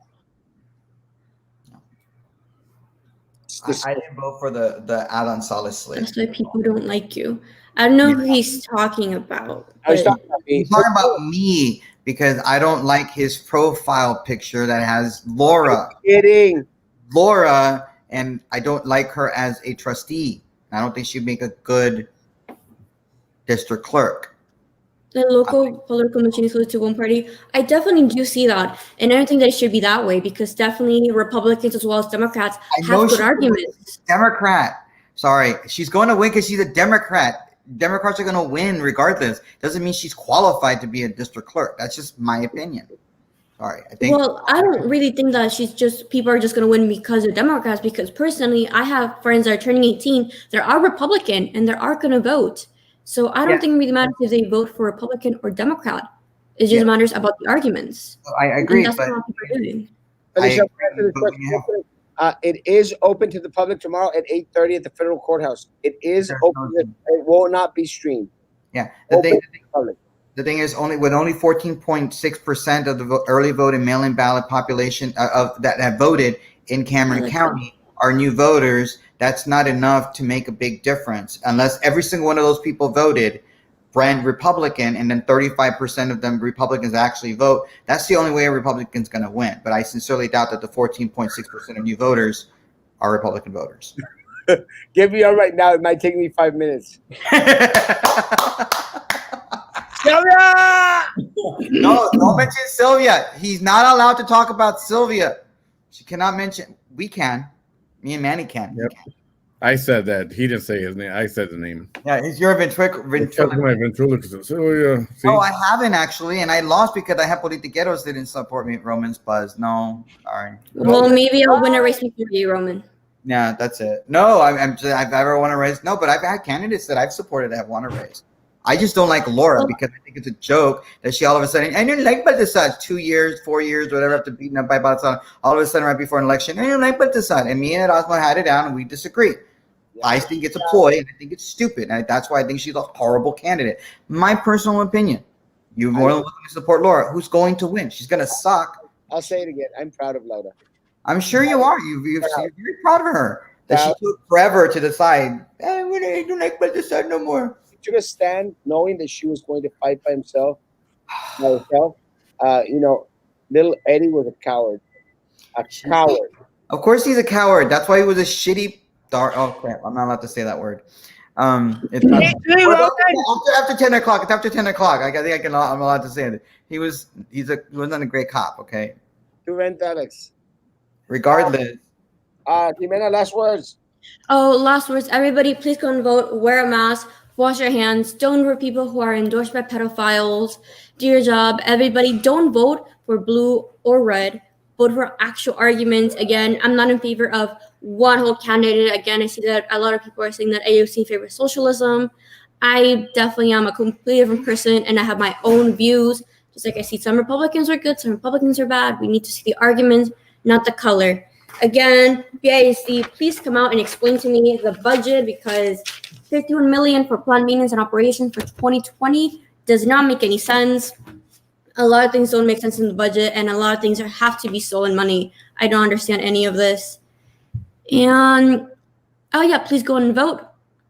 I didn't vote for the Adan Salas slate. That's why people don't like you. I don't know who he's talking about. He's talking about me. He's talking about me because I don't like his profile picture that has Laura. I'm kidding. Laura, and I don't like her as a trustee. I don't think she'd make a good district clerk. The local political machine is to one party. I definitely do see that. And I don't think that it should be that way because definitely Republicans as well as Democrats have good arguments. Democrat. Sorry. She's going to win because she's a Democrat. Democrats are going to win regardless. Doesn't mean she's qualified to be a district clerk. That's just my opinion. Sorry. I don't really think that people are just going to win because of Democrats, because personally, I have friends that are turning 18 that are Republican and they are going to vote. So I don't think it really matters if they vote for Republican or Democrat. It just matters about the arguments. I agree. That's what people are doing. It is open to the public tomorrow at 8:30 at the federal courthouse. It is open. It will not be streamed. Yeah. The thing is, only 14.6% of the early vote and mail-in ballot population of that have voted in Cameron County are new voters. That's not enough to make a big difference unless every single one of those people voted brand Republican and then 35% of them Republicans actually vote. That's the only way a Republican's going to win. But I sincerely doubt that the 14.6% of new voters are Republican voters. Give me all right now. It might take me 5 minutes. Sylvia! No, don't mention Sylvia. He's not allowed to talk about Sylvia. She cannot mention. We can. Me and Manny can. Yep. I said that. He didn't say his name. I said the name. Yeah, it's your ventriloquist. My ventriloquist. Oh, no, I haven't actually, and I lost because I have politiqueros didn't support me. Roman's buzz. No, sorry. Well, maybe I'll win a race before you, Roman. Yeah, that's it. No, I've never won a race. No, but I've had candidates that I've supported that have won a race. I just don't like Laura because I think it's a joke that she all of a sudden, I didn't like Baltasar 2 years, 4 years, whatever, after beaten up by Baltasar, all of a sudden right before an election, I didn't like Baltasar. And me and Erasmo had it down and we disagree. Yeah. I think it's a ploy and I think it's stupid. And that's why I think she's a horrible candidate. My personal opinion. You're more than welcome to support Laura. Who's going to win? She's going to suck. I'll say it again. I'm proud of Laura. I'm sure you are. You're very proud of her. that she Well, took forever to decide. I don't like my decide no more. he took a stand knowing that she was going to fight by himself. By herself. Little Eddie was a coward. A coward. Of course, he's a coward. That's why he was a shitty. Oh crap! I'm not allowed to say that word. It's not. After 10 o'clock. It's after 10 o'clock. I think I can. I'm allowed to say it. He wasn't a great cop. Okay. To rent Alex. Regardless. Jimena, last words. Oh, last words. Everybody, please go and vote. Wear a mask. Wash your hands. Don't vote for people who are endorsed by pedophiles. Do your job. Everybody, don't vote for blue or red. Vote for actual arguments. Again, I'm not in favor of one whole candidate. Again, I see that a lot of people are saying that AOC favors socialism. I definitely am a completely different person, and I have my own views. Just like I see some Republicans are good, some Republicans are bad. We need to see the arguments, not the color. Again, BIC, please come out and explain to me the budget, because 51 million for planned maintenance and operations for 2020 does not make any sense. A lot of things don't make sense in the budget, and a lot of things have to be stolen money. I don't understand any of this. And please go and vote.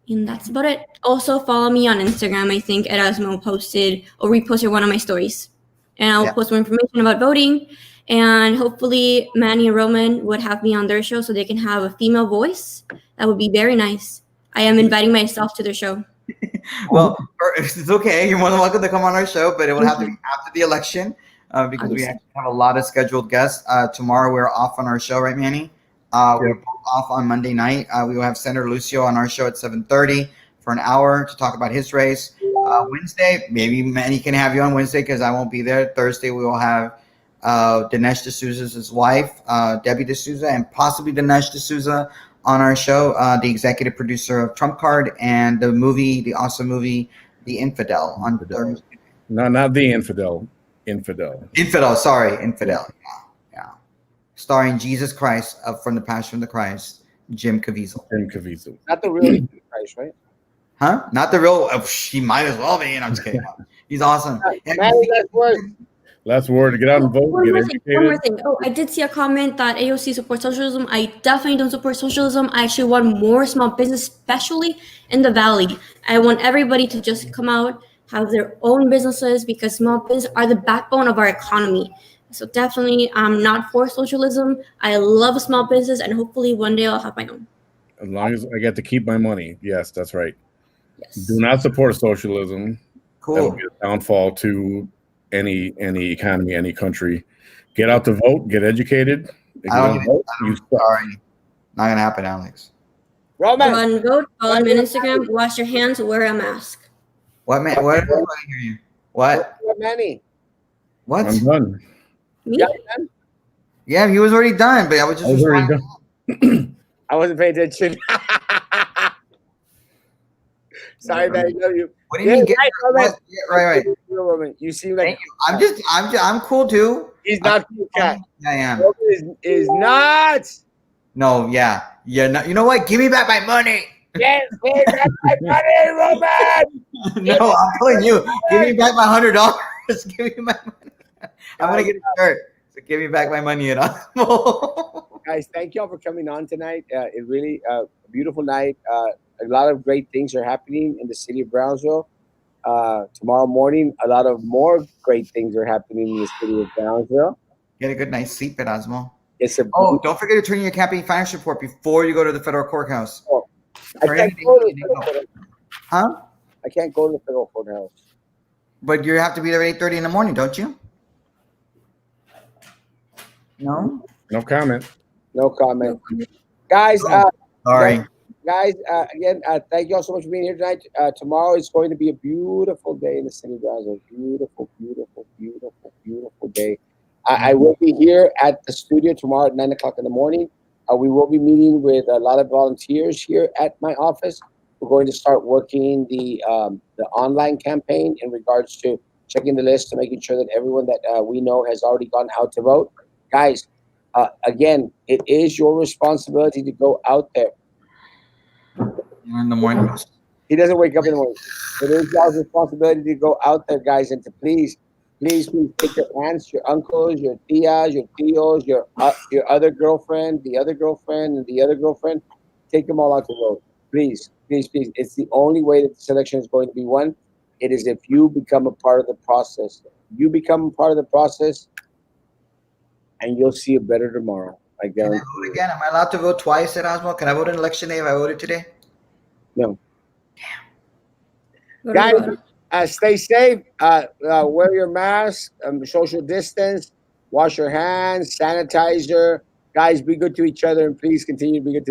And that's about it. Also, follow me on Instagram. I think Erasmo posted or reposted one of my stories. And I'll post more information about voting. And hopefully Manny and Roman would have me on their show so they can have a female voice. That would be very nice. I am inviting myself to their show. Well, it's okay. You're more than welcome to come on our show, but it will have to be after the election because we actually have a lot of scheduled guests. Tomorrow we're off on our show, right, Manny? We're both off on Monday night. We will have Senator Lucio on our show at 7:30 for an hour to talk about his race. Wednesday, maybe Manny can have you on Wednesday because I won't be there. Thursday, we will have Dinesh D'Souza's wife, Debbie D'Souza, and possibly Dinesh D'Souza on our show, the executive producer of Trump Card and the awesome movie, The Infidel on Thursday. No, not The Infidel. Infidel. Infidel. Yeah. Starring Jesus Christ from the Passion of the Christ, Jim Caviezel. Not the real Jesus Christ, right? Huh? Not the real. He might as well be. And I'm just kidding. He's awesome. Last word to get out and vote. One more thing. Oh, I did see a comment that AOC supports socialism. I definitely don't support socialism. I actually want more small business, especially in the Valley. I want everybody to just come out, have their own businesses, because small businesses are the backbone of our economy. So definitely, I'm not for socialism. I love small business, and hopefully one day I'll have my own. As long as I get to keep my money. Yes, that's right. Yes. Do not support socialism. Cool. That would be a downfall to any economy, any country. Get out to vote. Get educated. Sorry, not gonna happen, Alex. Roman, go and vote. Follow me on Instagram. Wash your hands. Wear a mask. What man? What? I hear you. What? Manny? What? I'm done. Me? Yeah, he was already done, but I was just done. I wasn't paying attention. Sorry, man. I love you. What do you mean? Right. Roman, you seem like I'm cool too. He's not cool, cat. I am. Roman is not. No, yeah. No, you know what? Give me back my money. Yes, give back my money, Roman. No, I'm telling you. Give me back my $100. Give me my money. I'm gonna get a shirt. So give me back my money, Guys, thank y'all for coming on tonight. It really a beautiful night. A lot of great things are happening in the city of Brownsville. Tomorrow morning, a lot of more great things are happening in the city of Brownsville. Get a good night's sleep, Erasmo. Don't forget to turn in your campaign finance report before you go to the federal courthouse. I can't go to the federal courthouse. Huh? I can't go to the federal courthouse. But you have to be there at 8:30 in the morning, don't you? No? No comment. No comment. Guys, Sorry. Guys, again, thank you all so much for being here tonight. Tomorrow is going to be a beautiful day in the city of Brownsville. Beautiful, beautiful, beautiful, beautiful day. I will be here at the studio tomorrow at 9 o'clock in the morning. We will be meeting with a lot of volunteers here at my office. We're going to start working the online campaign in regards to checking the list and making sure that everyone that we know has already gone out to vote. Guys, again, it is your responsibility to go out there. In the morning. He doesn't wake up in the morning. It is y'all's responsibility to go out there, guys, and to please take your aunts, your uncles, your tias, your tios, your other girlfriend, the other girlfriend, and the other girlfriend. Take them all out to vote. Please, please, please. It's the only way that the selection is going to be won. It is if you become a part of the process. You become a part of the process, and you'll see a better tomorrow. I Can I guarantee vote you. again? Am I allowed to vote twice, Erasmo? Can I vote on election day if I voted today? No. Vote Guys, abroad. stay safe. Wear your mask. Social distance. Wash your hands. Sanitizer. Guys, be good to each other, and please continue to be good to